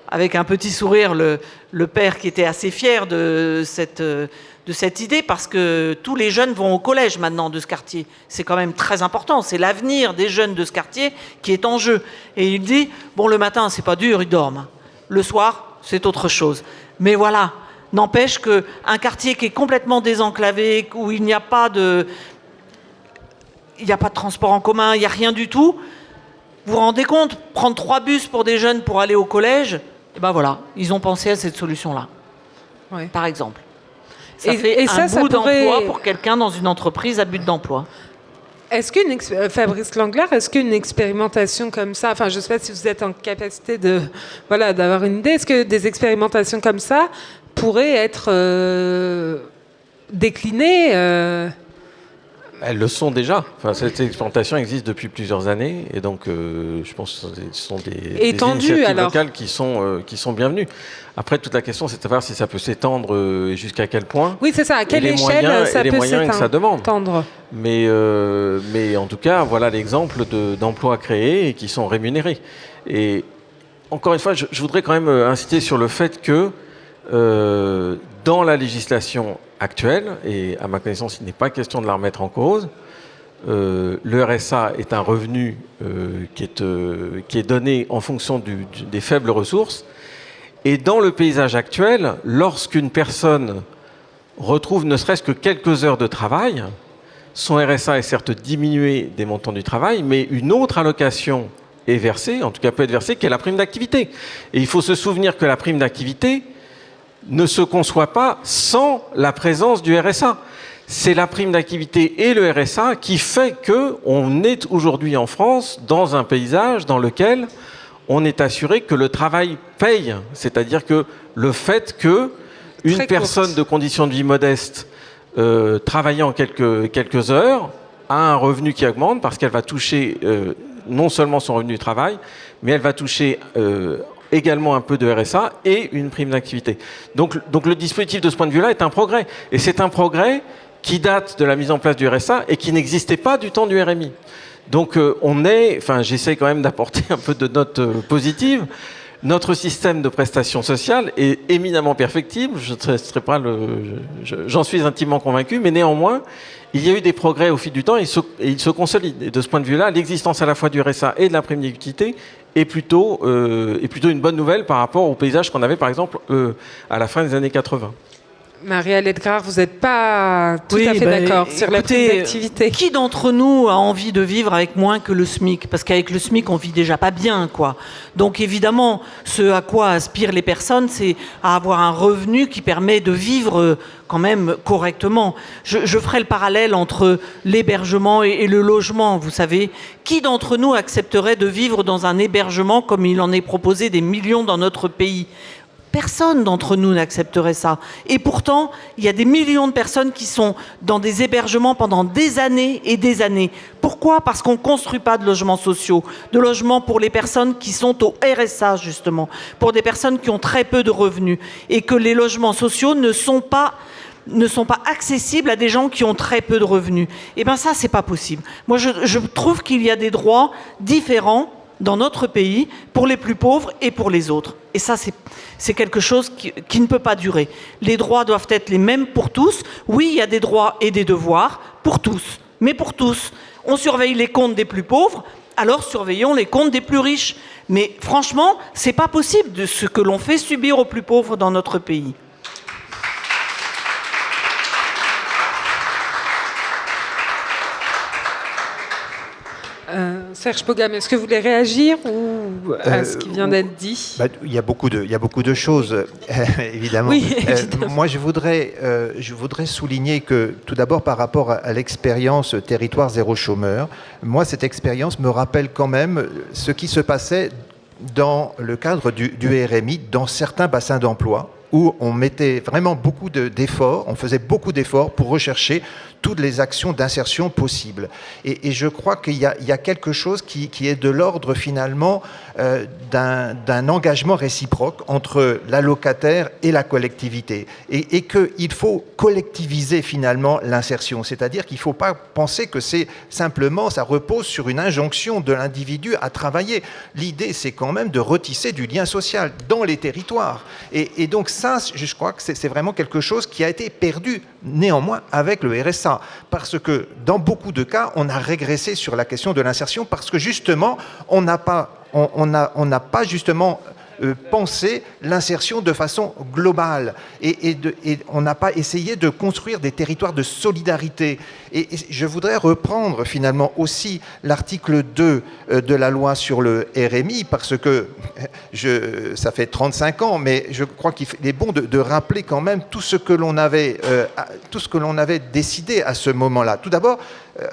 avec un petit sourire le père qui était assez fier de cette idée, parce que tous les jeunes vont au collège maintenant de ce quartier. C'est quand même très important, c'est l'avenir des jeunes de ce quartier qui est en jeu. Et il dit, bon, le matin c'est pas dur, ils dorment. Le soir, c'est autre chose. Mais voilà, n'empêche qu'un quartier qui est complètement désenclavé, où il n'y a pas de transport en commun, il n'y a rien du tout. Vous vous rendez compte, prendre 3 bus pour des jeunes pour aller au collège, et ben voilà, ils ont pensé à cette solution-là, par exemple. Ça fait un bout d'emploi pour quelqu'un dans une entreprise à but d'emploi. Est-ce Fabrice Langlard, est-ce qu'une expérimentation comme ça, enfin je ne sais pas si vous êtes en capacité d'avoir une idée, est-ce que des expérimentations comme ça pourraient être déclinées Elles le sont déjà. Enfin, cette expérimentation existe depuis plusieurs années, et donc je pense que ce sont des initiatives locales qui sont bienvenues. Après, toute la question, c'est de savoir si ça peut s'étendre et jusqu'à quel point. Oui, c'est ça. À quelle échelle ça peut s'étendre. Et les moyens que ça demande. Mais en tout cas, voilà l'exemple d'emplois créés et qui sont rémunérés. Et encore une fois, je voudrais quand même insister sur le fait que dans la législation actuelle, et à ma connaissance, il n'est pas question de la remettre en cause, le RSA est un revenu qui est donné en fonction des faibles ressources. Et dans le paysage actuel, lorsqu'une personne retrouve ne serait-ce que quelques heures de travail, son RSA est certes diminué des montants du travail, mais une autre allocation est versée, en tout cas peut être versée, qui est la prime d'activité. Et il faut se souvenir que la prime d'activité ne se conçoit pas sans la présence du RSA. C'est la prime d'activité et le RSA qui fait qu'on est aujourd'hui en France dans un paysage dans lequel on est assuré que le travail paye. C'est-à-dire que le fait qu'une personne de conditions de vie modeste travaillant quelques heures a un revenu qui augmente parce qu'elle va toucher non seulement son revenu du travail, mais elle va toucher également un peu de RSA et une prime d'activité. Donc le dispositif de ce point de vue-là est un progrès. Et c'est un progrès qui date de la mise en place du RSA et qui n'existait pas du temps du RMI. Donc j'essaie quand même d'apporter un peu de notes positives. Notre système de prestations sociales est éminemment perfectible, j'en suis intimement convaincu, mais néanmoins, il y a eu des progrès au fil du temps et il se consolide. Et de ce point de vue-là, l'existence à la fois du RSA et de la prime d'activité est plutôt une bonne nouvelle par rapport au paysage qu'on avait, par exemple, à la fin des années 80. Marielle Edgar, vous n'êtes pas tout à fait d'accord sur la prime d'activité. Qui d'entre nous a envie de vivre avec moins que le SMIC? Parce qu'avec le SMIC, on vit déjà pas bien, quoi. Donc évidemment, ce à quoi aspirent les personnes, c'est à avoir un revenu qui permet de vivre quand même correctement. Je ferai le parallèle entre l'hébergement et le logement, vous savez. Qui d'entre nous accepterait de vivre dans un hébergement comme il en est proposé des millions dans notre pays? Personne d'entre nous n'accepterait ça. Et pourtant, il y a des millions de personnes qui sont dans des hébergements pendant des années et des années. Pourquoi? Parce qu'on ne construit pas de logements sociaux, de logements pour les personnes qui sont au RSA, justement, pour des personnes qui ont très peu de revenus, et que les logements sociaux ne sont pas accessibles à des gens qui ont très peu de revenus. Eh bien ça, c'est pas possible. Moi, je trouve qu'il y a des droits différents dans notre pays, pour les plus pauvres et pour les autres. Et ça, c'est quelque chose qui ne peut pas durer. Les droits doivent être les mêmes pour tous. Oui, il y a des droits et des devoirs pour tous, mais pour tous. On surveille les comptes des plus pauvres, alors surveillons les comptes des plus riches. Mais franchement, c'est pas possible de ce que l'on fait subir aux plus pauvres dans notre pays. Serge Pogam, est-ce que vous voulez réagir ou à ce qui vient d'être dit? Il y a beaucoup de choses, évidemment. Oui, évidemment. Moi, je voudrais souligner que, tout d'abord, par rapport à l'expérience Territoire zéro chômeur, moi, cette expérience me rappelle quand même ce qui se passait dans le cadre du RMI, dans certains bassins d'emploi, où on mettait vraiment beaucoup d'efforts, on faisait beaucoup d'efforts pour rechercher toutes les actions d'insertion possibles. Et je crois qu'il y a quelque chose qui est de l'ordre finalement d'un engagement réciproque entre l'allocataire et la collectivité. Et qu'il faut collectiviser finalement l'insertion. C'est-à-dire qu'il ne faut pas penser que c'est simplement, ça repose sur une injonction de l'individu à travailler. L'idée, c'est quand même de retisser du lien social dans les territoires. Et donc ça, je crois que c'est vraiment quelque chose qui a été perdu néanmoins avec le RSA. Parce que dans beaucoup de cas, on a régressé sur la question de l'insertion parce que justement, on n'a pas justement penser l'insertion de façon globale et on n'a pas essayé de construire des territoires de solidarité. Et je voudrais reprendre finalement aussi l'article 2 de la loi sur le RMI parce que ça fait 35 ans, mais je crois qu'il est bon de rappeler quand même tout ce que l'on avait décidé à ce moment-là. Tout d'abord,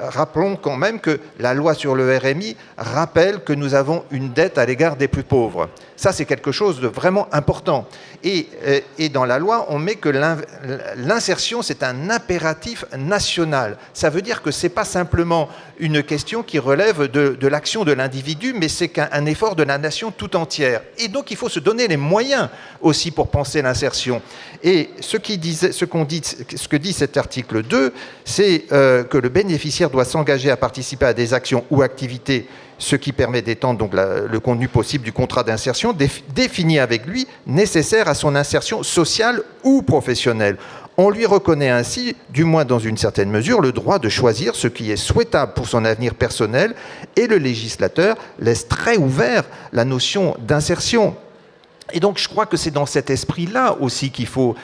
rappelons quand même que la loi sur le RMI rappelle que nous avons une dette à l'égard des plus pauvres. Ça, c'est quelque chose de vraiment important. Et dans la loi, on met que l'insertion, c'est un impératif national. Ça veut dire que ce n'est pas simplement une question qui relève de l'action de l'individu, mais c'est un effort de la nation tout entière. Et donc, il faut se donner les moyens aussi pour penser l'insertion. Et ce que dit cet article 2, c'est que le bénéficiaire doit s'engager à participer à des actions ou activités, ce qui permet d'étendre donc le contenu possible du contrat d'insertion défini avec lui, nécessaire à son insertion sociale ou professionnelle. On lui reconnaît ainsi, du moins dans une certaine mesure, le droit de choisir ce qui est souhaitable pour son avenir personnel et le législateur laisse très ouvert la notion d'insertion. Et donc, je crois que c'est dans cet esprit-là aussi qu'il faut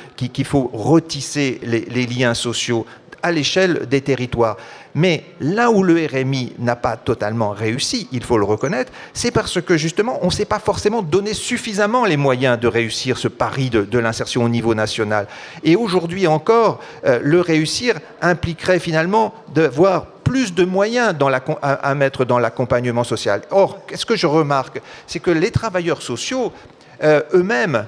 retisser les liens sociaux à l'échelle des territoires. Mais là où le RMI n'a pas totalement réussi, il faut le reconnaître, c'est parce que justement, on ne s'est pas forcément donné suffisamment les moyens de réussir ce pari de l'insertion au niveau national. Et aujourd'hui encore, le réussir impliquerait finalement d'avoir plus de moyens à mettre dans l'accompagnement social. Or, qu'est-ce que je remarque? C'est que les travailleurs sociaux, eux-mêmes,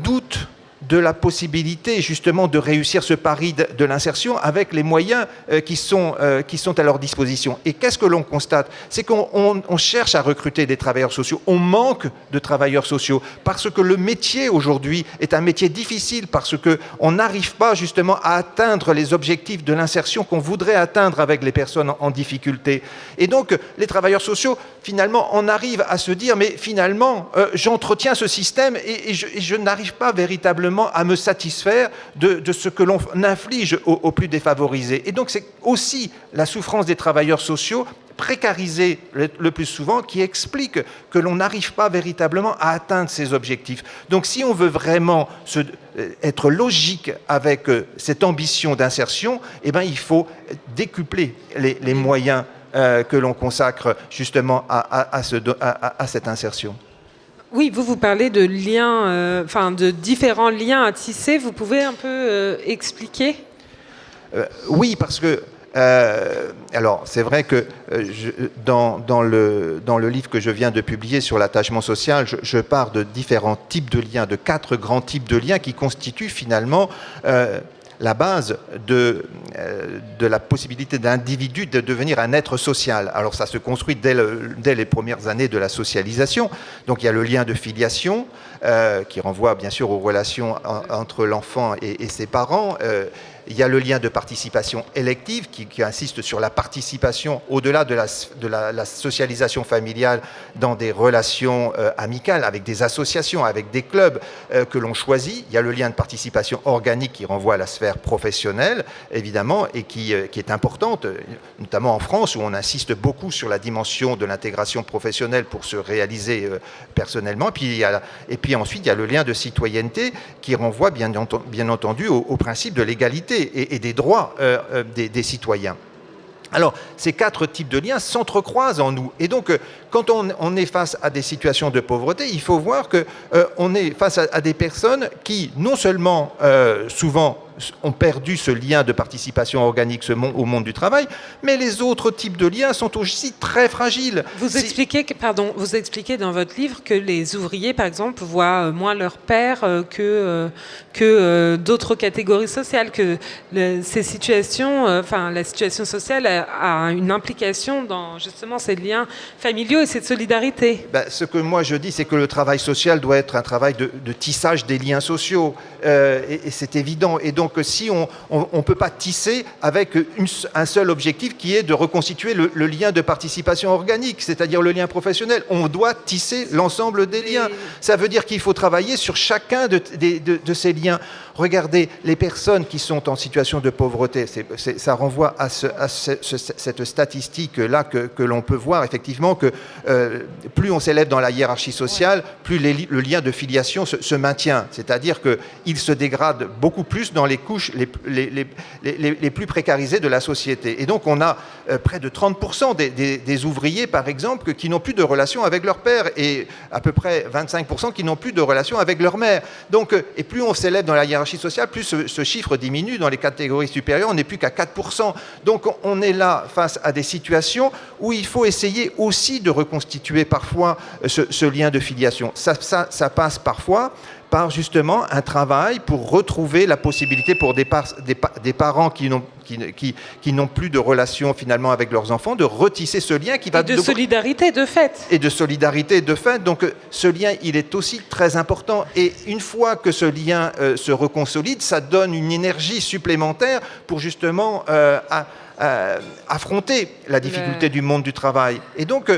doutent de la possibilité justement de réussir ce pari de l'insertion avec les moyens qui sont à leur disposition. Et qu'est-ce que l'on constate? C'est qu'on cherche à recruter des travailleurs sociaux. On manque de travailleurs sociaux parce que le métier aujourd'hui est un métier difficile parce qu'on n'arrive pas justement à atteindre les objectifs de l'insertion qu'on voudrait atteindre avec les personnes en difficulté. Et donc les travailleurs sociaux, finalement, on arrive à se dire mais finalement j'entretiens ce système et je n'arrive pas véritablement vraiment à me satisfaire de ce que l'on inflige aux plus défavorisés. Et donc c'est aussi la souffrance des travailleurs sociaux précarisés le plus souvent qui explique que l'on n'arrive pas véritablement à atteindre ces objectifs. Donc si on veut vraiment être logique avec cette ambition d'insertion, eh ben, il faut décupler les moyens que l'on consacre justement à cette insertion. Oui, vous parlez de liens, de différents liens à tisser. Vous pouvez un peu expliquer ? Oui, parce que alors, c'est vrai que dans le livre que je viens de publier sur l'attachement social, je pars de différents types de liens, de 4 grands types de liens qui constituent finalement la base de la possibilité d'individu de devenir un être social. Alors, ça se construit dès les premières années de la socialisation. Donc, il y a le lien de filiation qui renvoie bien sûr aux relations entre l'enfant et ses parents. Il y a le lien de participation élective qui insiste sur la participation au-delà de la socialisation familiale dans des relations amicales, avec des associations, avec des clubs que l'on choisit. Il y a le lien de participation organique qui renvoie à la sphère professionnelle, évidemment, et qui est importante, notamment en France, où on insiste beaucoup sur la dimension de l'intégration professionnelle pour se réaliser personnellement. Et puis ensuite, il y a le lien de citoyenneté qui renvoie bien entendu au principe de l'égalité et des droits des citoyens. Alors, ces 4 types de liens s'entrecroisent en nous. Et donc, quand on est face à des situations de pauvreté, il faut voir qu'on est face à des personnes qui, non seulement, souvent, ont perdu ce lien de participation organique au monde du travail, mais les autres types de liens sont aussi très fragiles. Vous expliquez dans votre livre que les ouvriers, par exemple, voient moins leur père que d'autres catégories sociales, que ces situations, la situation sociale a une implication dans justement ces liens familiaux et cette solidarité. Ce que moi je dis, c'est que le travail social doit être un travail de tissage des liens sociaux, et c'est évident. Et donc, si on ne peut pas tisser avec un seul objectif qui est de reconstituer le lien de participation organique, c'est-à-dire le lien professionnel. On doit tisser l'ensemble des liens. Ça veut dire qu'il faut travailler sur chacun de ces liens. Regardez, les personnes qui sont en situation de pauvreté, ça renvoie à cette statistique-là que l'on peut voir effectivement que plus on s'élève dans la hiérarchie sociale, plus le lien de filiation se maintient. C'est-à-dire qu'il se dégrade beaucoup plus dans les couches les plus précarisées de la société. Et donc on a près de 30% des ouvriers, par exemple, qui n'ont plus de relation avec leur père et à peu près 25% qui n'ont plus de relation avec leur mère. Donc, et plus on s'élève dans la hiérarchie sociale, plus ce chiffre diminue. Dans les catégories supérieures, on n'est plus qu'à 4%. Donc on est là face à des situations où il faut essayer aussi de reconstituer parfois ce lien de filiation. Ça passe parfois par justement un travail pour retrouver la possibilité pour des parents qui n'ont plus de relation finalement avec leurs enfants, de retisser ce lien qui va... Et de solidarité de fait. Et de solidarité de fait. Donc ce lien, il est aussi très important. Et une fois que ce lien se reconsolide, ça donne une énergie supplémentaire pour justement affronter la difficulté du monde du travail. Et donc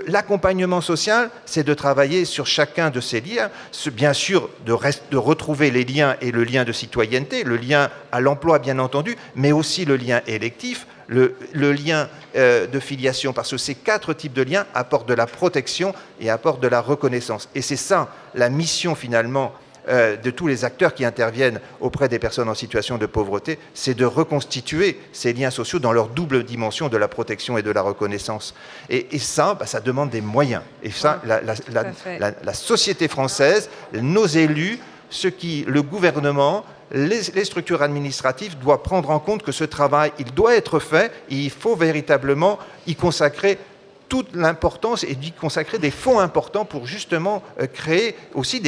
l'accompagnement social, c'est de travailler sur chacun de ces liens, bien sûr de retrouver les liens et le lien de citoyenneté, le lien à l'emploi bien entendu, mais aussi le lien électif, le lien de filiation, parce que ces 4 types de liens apportent de la protection et apportent de la reconnaissance. Et c'est ça la mission finalement de tous les acteurs qui interviennent auprès des personnes en situation de pauvreté, c'est de reconstituer ces liens sociaux dans leur double dimension de la protection et de la reconnaissance. Et ça, ça demande des moyens. Et ça, la société française, nos élus, le gouvernement, les structures administratives doivent prendre en compte que ce travail, il doit être fait et il faut véritablement y consacrer toute l'importance et d'y consacrer des fonds importants pour justement créer aussi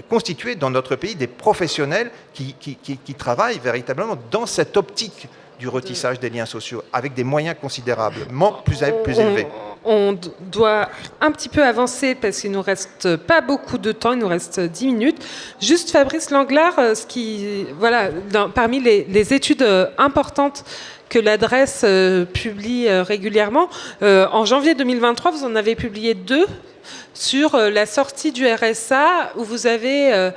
constituer dans notre pays des professionnels qui travaillent véritablement dans cette optique du retissage des liens sociaux avec des moyens considérablement plus élevés. On doit un petit peu avancer parce qu'il ne nous reste pas beaucoup de temps, il nous reste 10 minutes. Juste Fabrice Langlard, parmi les études importantes que l'adresse publie régulièrement, en janvier 2023, vous en avez publié 2 sur la sortie du RSA, où vous avez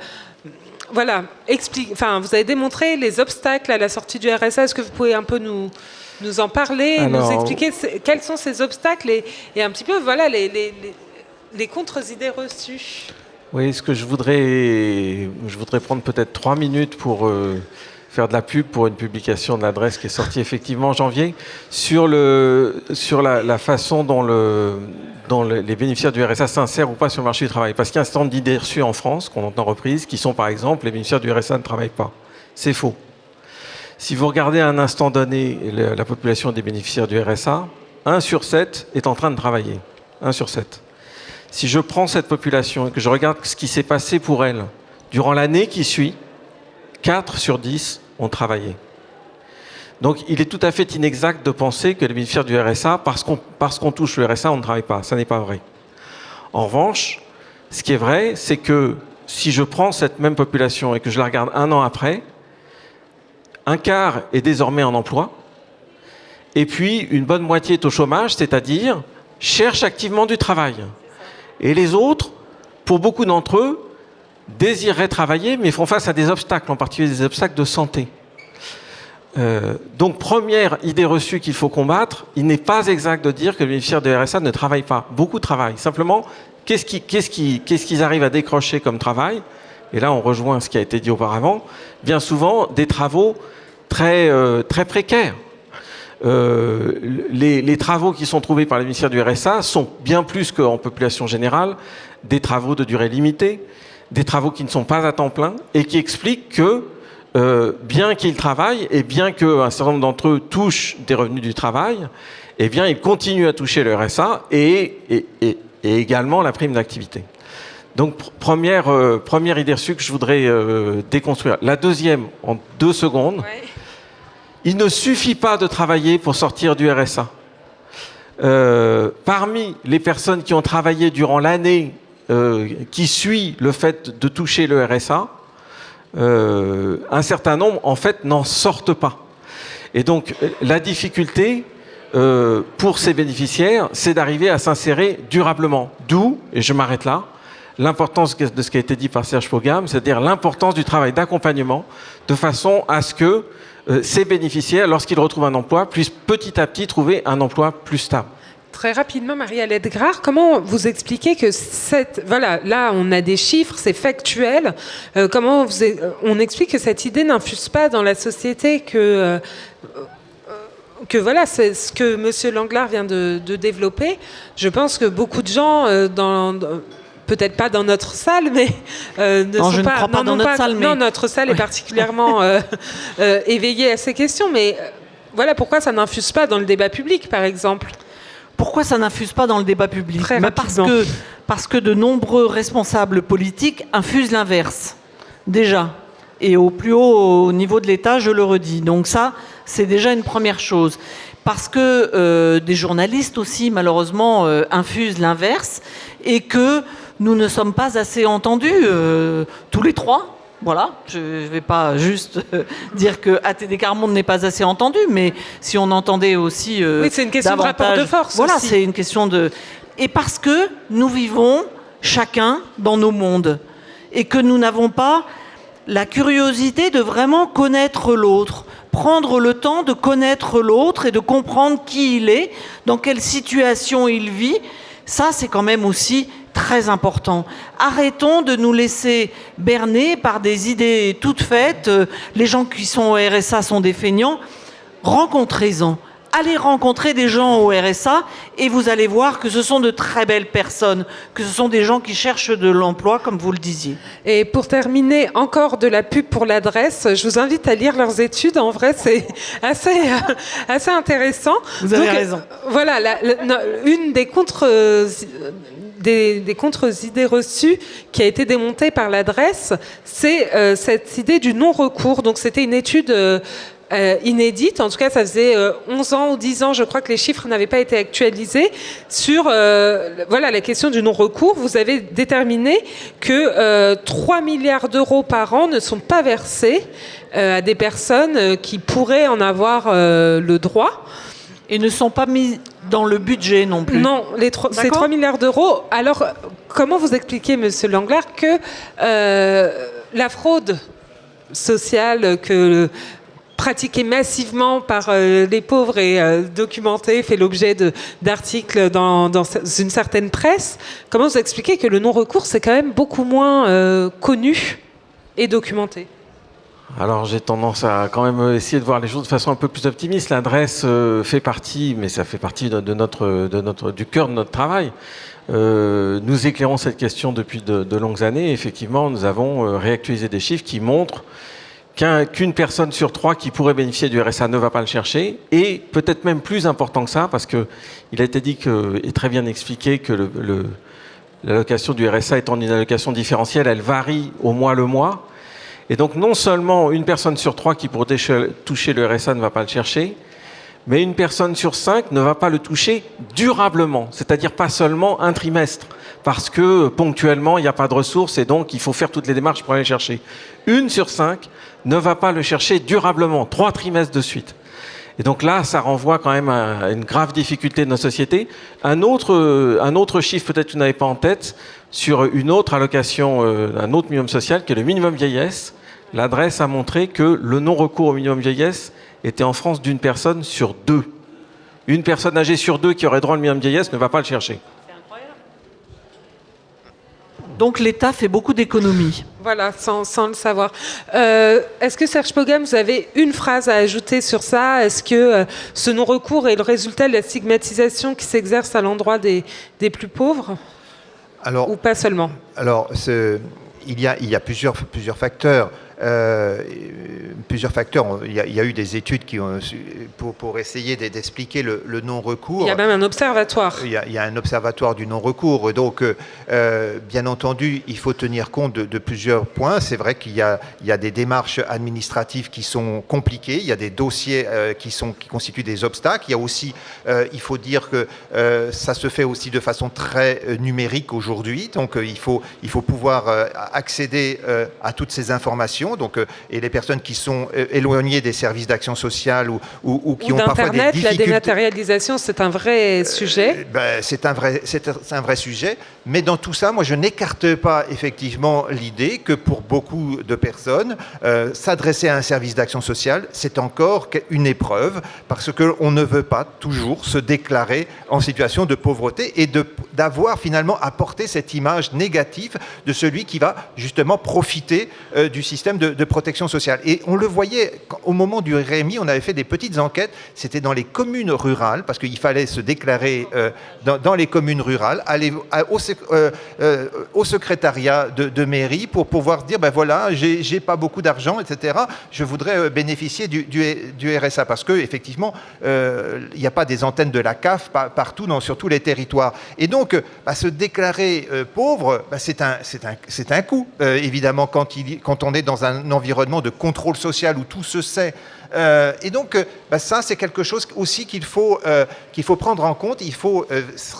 voilà, vous avez démontré les obstacles à la sortie du RSA. Est-ce que vous pouvez un peu nous en parler, nous expliquer quels sont ces obstacles et un petit peu voilà, les contre-idées reçues? Oui, ce que je voudrais prendre peut-être 3 minutes pour faire de la pub pour une publication de l'adresse qui est sortie effectivement en janvier sur la façon dont les bénéficiaires du RSA s'insèrent ou pas sur le marché du travail. Parce qu'il y a un certain nombre d'idées reçues en France qu'on entend reprises qui sont par exemple les bénéficiaires du RSA ne travaillent pas. C'est faux. Si vous regardez à un instant donné la population des bénéficiaires du RSA, 1 sur 7 est en train de travailler. 1 sur 7. Si je prends cette population et que je regarde ce qui s'est passé pour elle durant l'année qui suit, 4 sur 10 ont travaillé. Donc il est tout à fait inexact de penser que les bénéficiaires du RSA, parce qu'on touche le RSA, on ne travaille pas. Ça n'est pas vrai. En revanche, ce qui est vrai, c'est que si je prends cette même population et que je la regarde 1 an après, 1/4 est désormais en emploi, et puis une bonne moitié est au chômage, c'est-à-dire cherche activement du travail. Et les autres, pour beaucoup d'entre eux, désireraient travailler, mais font face à des obstacles, en particulier des obstacles de santé. Donc, première idée reçue qu'il faut combattre, il n'est pas exact de dire que les bénéficiaires de RSA ne travaillent pas. Beaucoup travaillent. Simplement, qu'est-ce qu'ils arrivent à décrocher comme travail? Et là, on rejoint ce qui a été dit auparavant. Bien souvent, des travaux très précaires. Les travaux qui sont trouvés par les bénéficiaires du RSA sont bien plus qu'en population générale des travaux de durée limitée, des travaux qui ne sont pas à temps plein et qui expliquent que bien qu'ils travaillent et bien qu'un certain nombre d'entre eux touchent des revenus du travail, eh bien ils continuent à toucher le RSA et également la prime d'activité. Donc première idée reçue que je voudrais déconstruire. La deuxième, en 2 secondes. Ouais. Il ne suffit pas de travailler pour sortir du RSA. Parmi les personnes qui ont travaillé durant l'année qui suit le fait de toucher le RSA, un certain nombre, en fait, n'en sortent pas. Et donc, la difficulté pour ces bénéficiaires, c'est d'arriver à s'insérer durablement. D'où, et je m'arrête là, l'importance de ce qui a été dit par Serge Pogam, c'est-à-dire l'importance du travail d'accompagnement, de façon à ce que ces bénéficiaires, lorsqu'ils retrouvent un emploi, puissent petit à petit trouver un emploi plus stable. Très rapidement, Marie-Alette Grard, comment vous expliquez que voilà, là on a des chiffres, c'est factuel, comment on explique que cette idée n'infuse pas dans la société, que voilà, c'est ce que M. Langlard vient de développer. Je pense que beaucoup de gens peut-être pas dans notre salle, mais notre salle est particulièrement éveillée à ces questions. Mais voilà, pourquoi ça n'infuse pas dans le débat public, par exemple? Pourquoi ça n'infuse pas dans le débat public? Parce que de nombreux responsables politiques infusent l'inverse, déjà. Et au plus haut niveau de l'État, je le redis. Donc ça, c'est déjà une première chose. Parce que des journalistes aussi, malheureusement, infusent l'inverse, et que nous ne sommes pas assez entendus, tous les trois. Voilà, je ne vais pas juste dire que ATD Quart Monde n'est pas assez entendu, mais si on entendait aussi oui, c'est une question de rapport de force. Voilà, aussi. C'est une question de... Et parce que nous vivons chacun dans nos mondes, et que nous n'avons pas la curiosité de vraiment connaître l'autre, prendre le temps de connaître l'autre et de comprendre qui il est, dans quelle situation il vit. Ça, c'est quand même aussi très important. Arrêtons de nous laisser berner par des idées toutes faites. Les gens qui sont au RSA sont des feignants. Rencontrez-en. Allez rencontrer des gens au RSA et vous allez voir que ce sont de très belles personnes, que ce sont des gens qui cherchent de l'emploi, comme vous le disiez. Et pour terminer, encore de la pub pour l'adresse, je vous invite à lire leurs études. En vrai, c'est assez intéressant. Vous avez raison. Voilà, une des contre-idées reçues qui a été démontée par l'adresse, c'est cette idée du non-recours. Donc c'était une étude inédite, en tout cas ça faisait 11 ans ou 10 ans, je crois que les chiffres n'avaient pas été actualisés, sur voilà, la question du non-recours. Vous avez déterminé que 3 milliards d'euros par an ne sont pas versés à des personnes qui pourraient en avoir le droit. Et ne sont pas mis dans le budget non plus. Non, ces 3 milliards d'euros. Alors, comment vous expliquez, M. Langlard, que la fraude sociale pratiquée massivement par les pauvres et documentée, fait l'objet d'articles dans une certaine presse. Comment vous expliquez que le non-recours, c'est quand même beaucoup moins connu et documenté? Alors j'ai tendance à quand même essayer de voir les choses de façon un peu plus optimiste. L'adresse fait partie, mais ça fait partie du cœur de notre travail. Nous éclairons cette question depuis de longues années. Effectivement, nous avons réactualisé des chiffres qui montrent qu'une personne sur 3 qui pourrait bénéficier du RSA ne va pas le chercher, et peut-être même plus important que ça, parce qu'il a été dit et très bien expliqué que l'allocation du RSA étant une allocation différentielle, elle varie au mois le mois, et donc non seulement une personne sur 3 qui pourrait toucher le RSA ne va pas le chercher, mais une personne sur 5 ne va pas le toucher durablement, c'est-à-dire pas seulement un trimestre, parce que ponctuellement il n'y a pas de ressources et donc il faut faire toutes les démarches pour aller le chercher. 1 sur 5 ne va pas le chercher durablement, 3 trimestres de suite. Et donc là, ça renvoie quand même à une grave difficulté de nos sociétés. Un autre chiffre, peut-être que vous n'avez pas en tête, sur une autre allocation, un autre minimum social, qui est le minimum vieillesse. L'adresse a montré que le non-recours au minimum vieillesse était en France d'une personne sur 2. Une personne âgée sur 2 qui aurait droit au minimum vieillesse ne va pas le chercher. Donc l'État fait beaucoup d'économies. Voilà, sans le savoir. Est-ce que Serge Pogam, vous avez une phrase à ajouter sur ça? Est-ce que ce non-recours est le résultat de la stigmatisation qui s'exerce à l'endroit des plus pauvres? Alors, ou pas seulement? Alors, il y a plusieurs facteurs. Il y a eu des études pour essayer d'expliquer le non-recours. Il y a même un observatoire. Il y a un observatoire du non-recours. Donc, bien entendu, il faut tenir compte de plusieurs points. C'est vrai qu'il y a des démarches administratives qui sont compliquées. Il y a des dossiers qui constituent des obstacles. Il y a aussi, il faut dire que ça se fait aussi de façon très numérique aujourd'hui. Donc, il faut pouvoir accéder à toutes ces informations. Donc, et les personnes qui sont éloignées des services d'action sociale ou qui ont parfois des difficultés. La dématérialisation, c'est un vrai sujet. C'est un vrai sujet. Mais dans tout ça, moi, je n'écarte pas effectivement l'idée que pour beaucoup de personnes, s'adresser à un service d'action sociale, c'est encore une épreuve parce qu'on ne veut pas toujours se déclarer en situation de pauvreté et d'avoir finalement apporté cette image négative de celui qui va justement profiter du système de protection sociale. Et on le voyait au moment du RMI, on avait fait des petites enquêtes, c'était dans les communes rurales, parce qu'il fallait se déclarer dans les communes rurales, aller au secrétariat de mairie pour pouvoir dire, ben voilà, j'ai pas beaucoup d'argent, etc. Je voudrais bénéficier du RSA, parce qu'effectivement, il n'y a pas des antennes de la CAF partout, sur tous les territoires. Et donc, se déclarer pauvre, c'est un coût, évidemment, quand on est dans un environnement de contrôle social où tout se sait. Et donc, ça, c'est quelque chose aussi qu'il faut prendre en compte. Il faut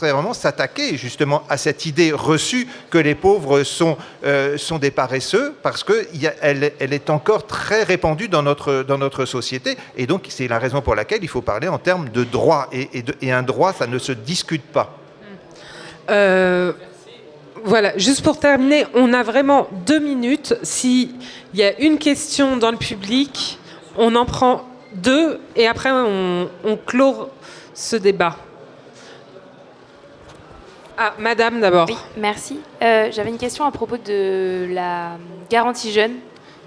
vraiment s'attaquer justement à cette idée reçue que les pauvres sont des paresseux, parce qu'elle est encore très répandue dans notre société. Et donc, c'est la raison pour laquelle il faut parler en termes de droit. Et un droit, ça ne se discute pas. Voilà, juste pour terminer, on a vraiment 2 minutes. S'il y a une question dans le public, on en prend 2 et après on clôt ce débat. Ah, madame d'abord. Oui, merci. J'avais une question à propos de la garantie jeune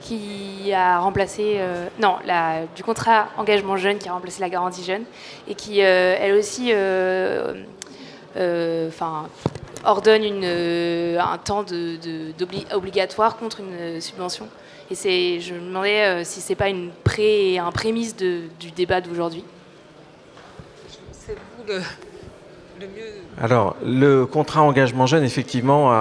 qui a remplacé... du contrat engagement jeune qui a remplacé la garantie jeune et qui, elle aussi... ordonne un temps obligatoire contre une subvention. Et je me demandais si ce n'est pas un prémisse du débat d'aujourd'hui. C'est vous le mieux. Alors, le contrat engagement jeune, effectivement,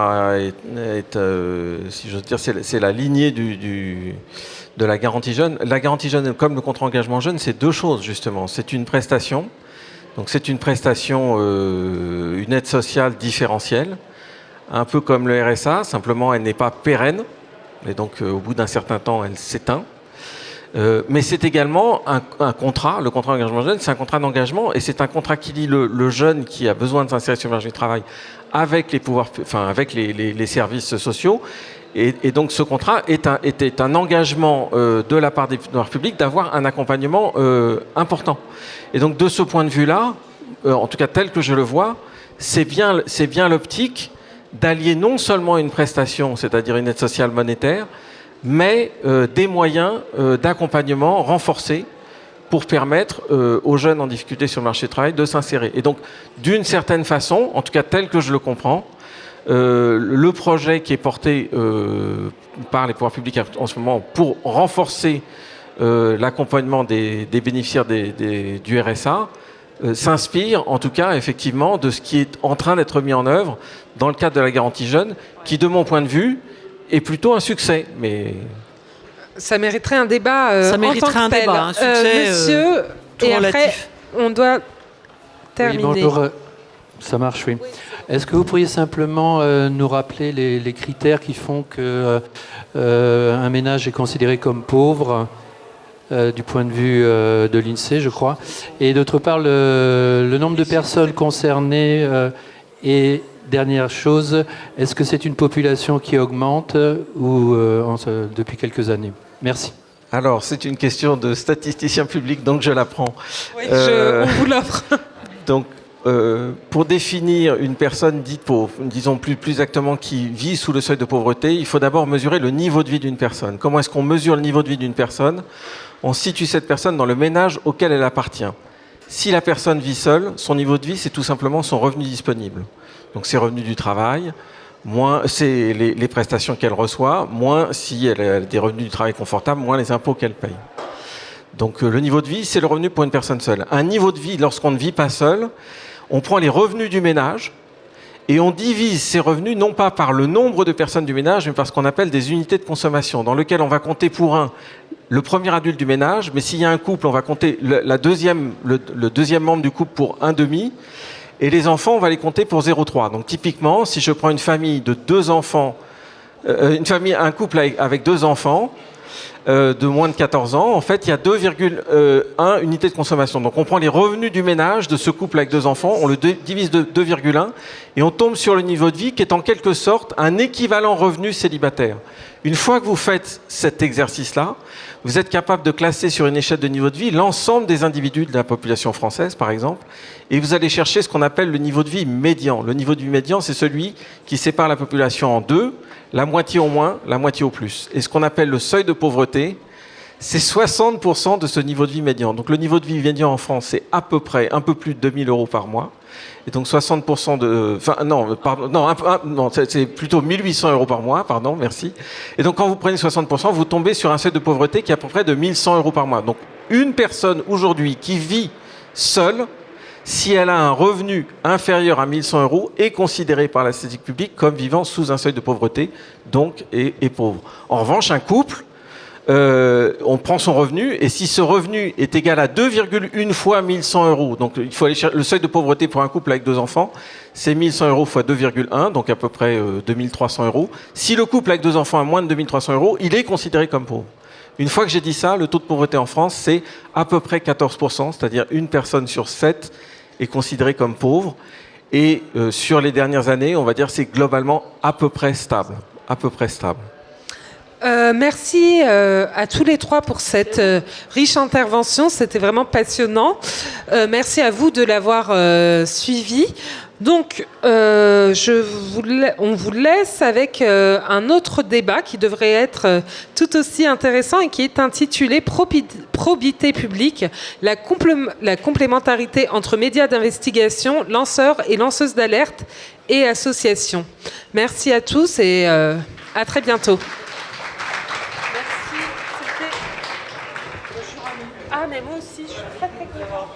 si j'ose dire, c'est la lignée de la garantie jeune. La garantie jeune, comme le contrat engagement jeune, c'est 2 choses, justement. C'est une prestation. Donc c'est une prestation, une aide sociale différentielle, un peu comme le RSA, simplement elle n'est pas pérenne, et donc au bout d'un certain temps elle s'éteint. Mais c'est également un contrat, le contrat d'engagement jeune, c'est un contrat d'engagement, et c'est un contrat qui lie le jeune qui a besoin de s'insérer sur le marché du travail avec les services sociaux, Et donc ce contrat était un engagement de la part des pouvoirs publics d'avoir un accompagnement important. Et donc de ce point de vue-là, en tout cas tel que je le vois, c'est bien l'optique d'allier non seulement une prestation, c'est-à-dire une aide sociale monétaire, mais des moyens d'accompagnement renforcés pour permettre aux jeunes en difficulté sur le marché du travail de s'insérer. Et donc, d'une certaine façon, en tout cas tel que je le comprends, le projet qui est porté par les pouvoirs publics en ce moment pour renforcer l'accompagnement des bénéficiaires du RSA s'inspire, en tout cas, effectivement, de ce qui est en train d'être mis en œuvre dans le cadre de la garantie jeune, qui, de mon point de vue, est plutôt un succès. Mais ça mériterait un débat ça mériterait en tant que tel. un succès, monsieur, et relatif. après, on doit terminer. Oui, bonjour. Ça marche, oui. Est-ce que vous pourriez simplement nous rappeler les critères qui font qu'un ménage est considéré comme pauvre du point de vue de l'INSEE, je crois, et d'autre part, le nombre de personnes concernées et dernière chose, est-ce que c'est une population qui augmente ou depuis quelques années? Merci. alors, c'est une question de statisticien public, donc je la prends. Oui, on vous l'offre. Donc, pour définir une personne dite pauvre, disons plus exactement qui vit sous le seuil de pauvreté, il faut d'abord mesurer le niveau de vie d'une personne. Comment est-ce qu'on mesure le niveau de vie d'une personne? On situe cette personne dans le ménage auquel elle appartient. Si la personne vit seule, son niveau de vie, c'est tout simplement son revenu disponible. Donc ses revenus du travail, moins c'est les prestations qu'elle reçoit, moins si elle a des revenus du travail confortables, moins les impôts qu'elle paye. Donc le niveau de vie, c'est le revenu pour une personne seule. Un niveau de vie, lorsqu'on ne vit pas seul, on prend les revenus du ménage et on divise ces revenus non pas par le nombre de personnes du ménage, mais par ce qu'on appelle des unités de consommation, dans lequel on va compter pour le premier adulte du ménage, mais s'il y a un couple, on va compter le deuxième membre du couple pour un demi, et les enfants, on va les compter pour 0,3. Donc typiquement, si je prends une famille de 2 enfants, un couple avec 2 enfants, de moins de 14 ans, en fait, il y a 2,1 unités de consommation. Donc on prend les revenus du ménage de ce couple avec 2 enfants, on le divise de 2,1 et on tombe sur le niveau de vie qui est en quelque sorte un équivalent revenu célibataire. Une fois que vous faites cet exercice-là, vous êtes capable de classer sur une échelle de niveau de vie l'ensemble des individus de la population française, par exemple, et vous allez chercher ce qu'on appelle le niveau de vie médian. Le niveau de vie médian, c'est celui qui sépare la population en deux, la moitié au moins, la moitié au plus. Et ce qu'on appelle le seuil de pauvreté, c'est 60% de ce niveau de vie médian. Donc le niveau de vie médian en France, c'est à peu près un peu plus de 2 000 € par mois. Et donc 60% de... Enfin, non, c'est plutôt 1 800 € par mois, pardon, merci. Et donc quand vous prenez 60%, vous tombez sur un seuil de pauvreté qui est à peu près de 1 100 € par mois. Donc une personne aujourd'hui qui vit seule, si elle a un revenu inférieur à 1 100 € est considérée par la statistique publique comme vivant sous un seuil de pauvreté, donc est pauvre. En revanche, un couple, on prend son revenu, et si ce revenu est égal à 2,1 fois 1 100 €, donc il faut aller chercher le seuil de pauvreté pour un couple avec 2 enfants, c'est 1 100 € fois 2,1, donc à peu près 2 300 €. Si le couple avec 2 enfants a moins de 2 300 €, il est considéré comme pauvre. Une fois que j'ai dit ça, le taux de pauvreté en France, c'est à peu près 14%, c'est-à-dire une personne sur 7 est considérée comme pauvre. Et sur les dernières années, on va dire c'est globalement à peu près stable. À peu près stable. Merci à tous les trois pour cette riche intervention. C'était vraiment passionnant. Merci à vous de l'avoir suivi. Donc, on vous laisse avec un autre débat qui devrait être tout aussi intéressant et qui est intitulé Probité publique, la complémentarité entre médias d'investigation, lanceurs et lanceuses d'alerte et associations. Merci à tous et à très bientôt. Merci. Ah, mais moi aussi, je suis très très contente.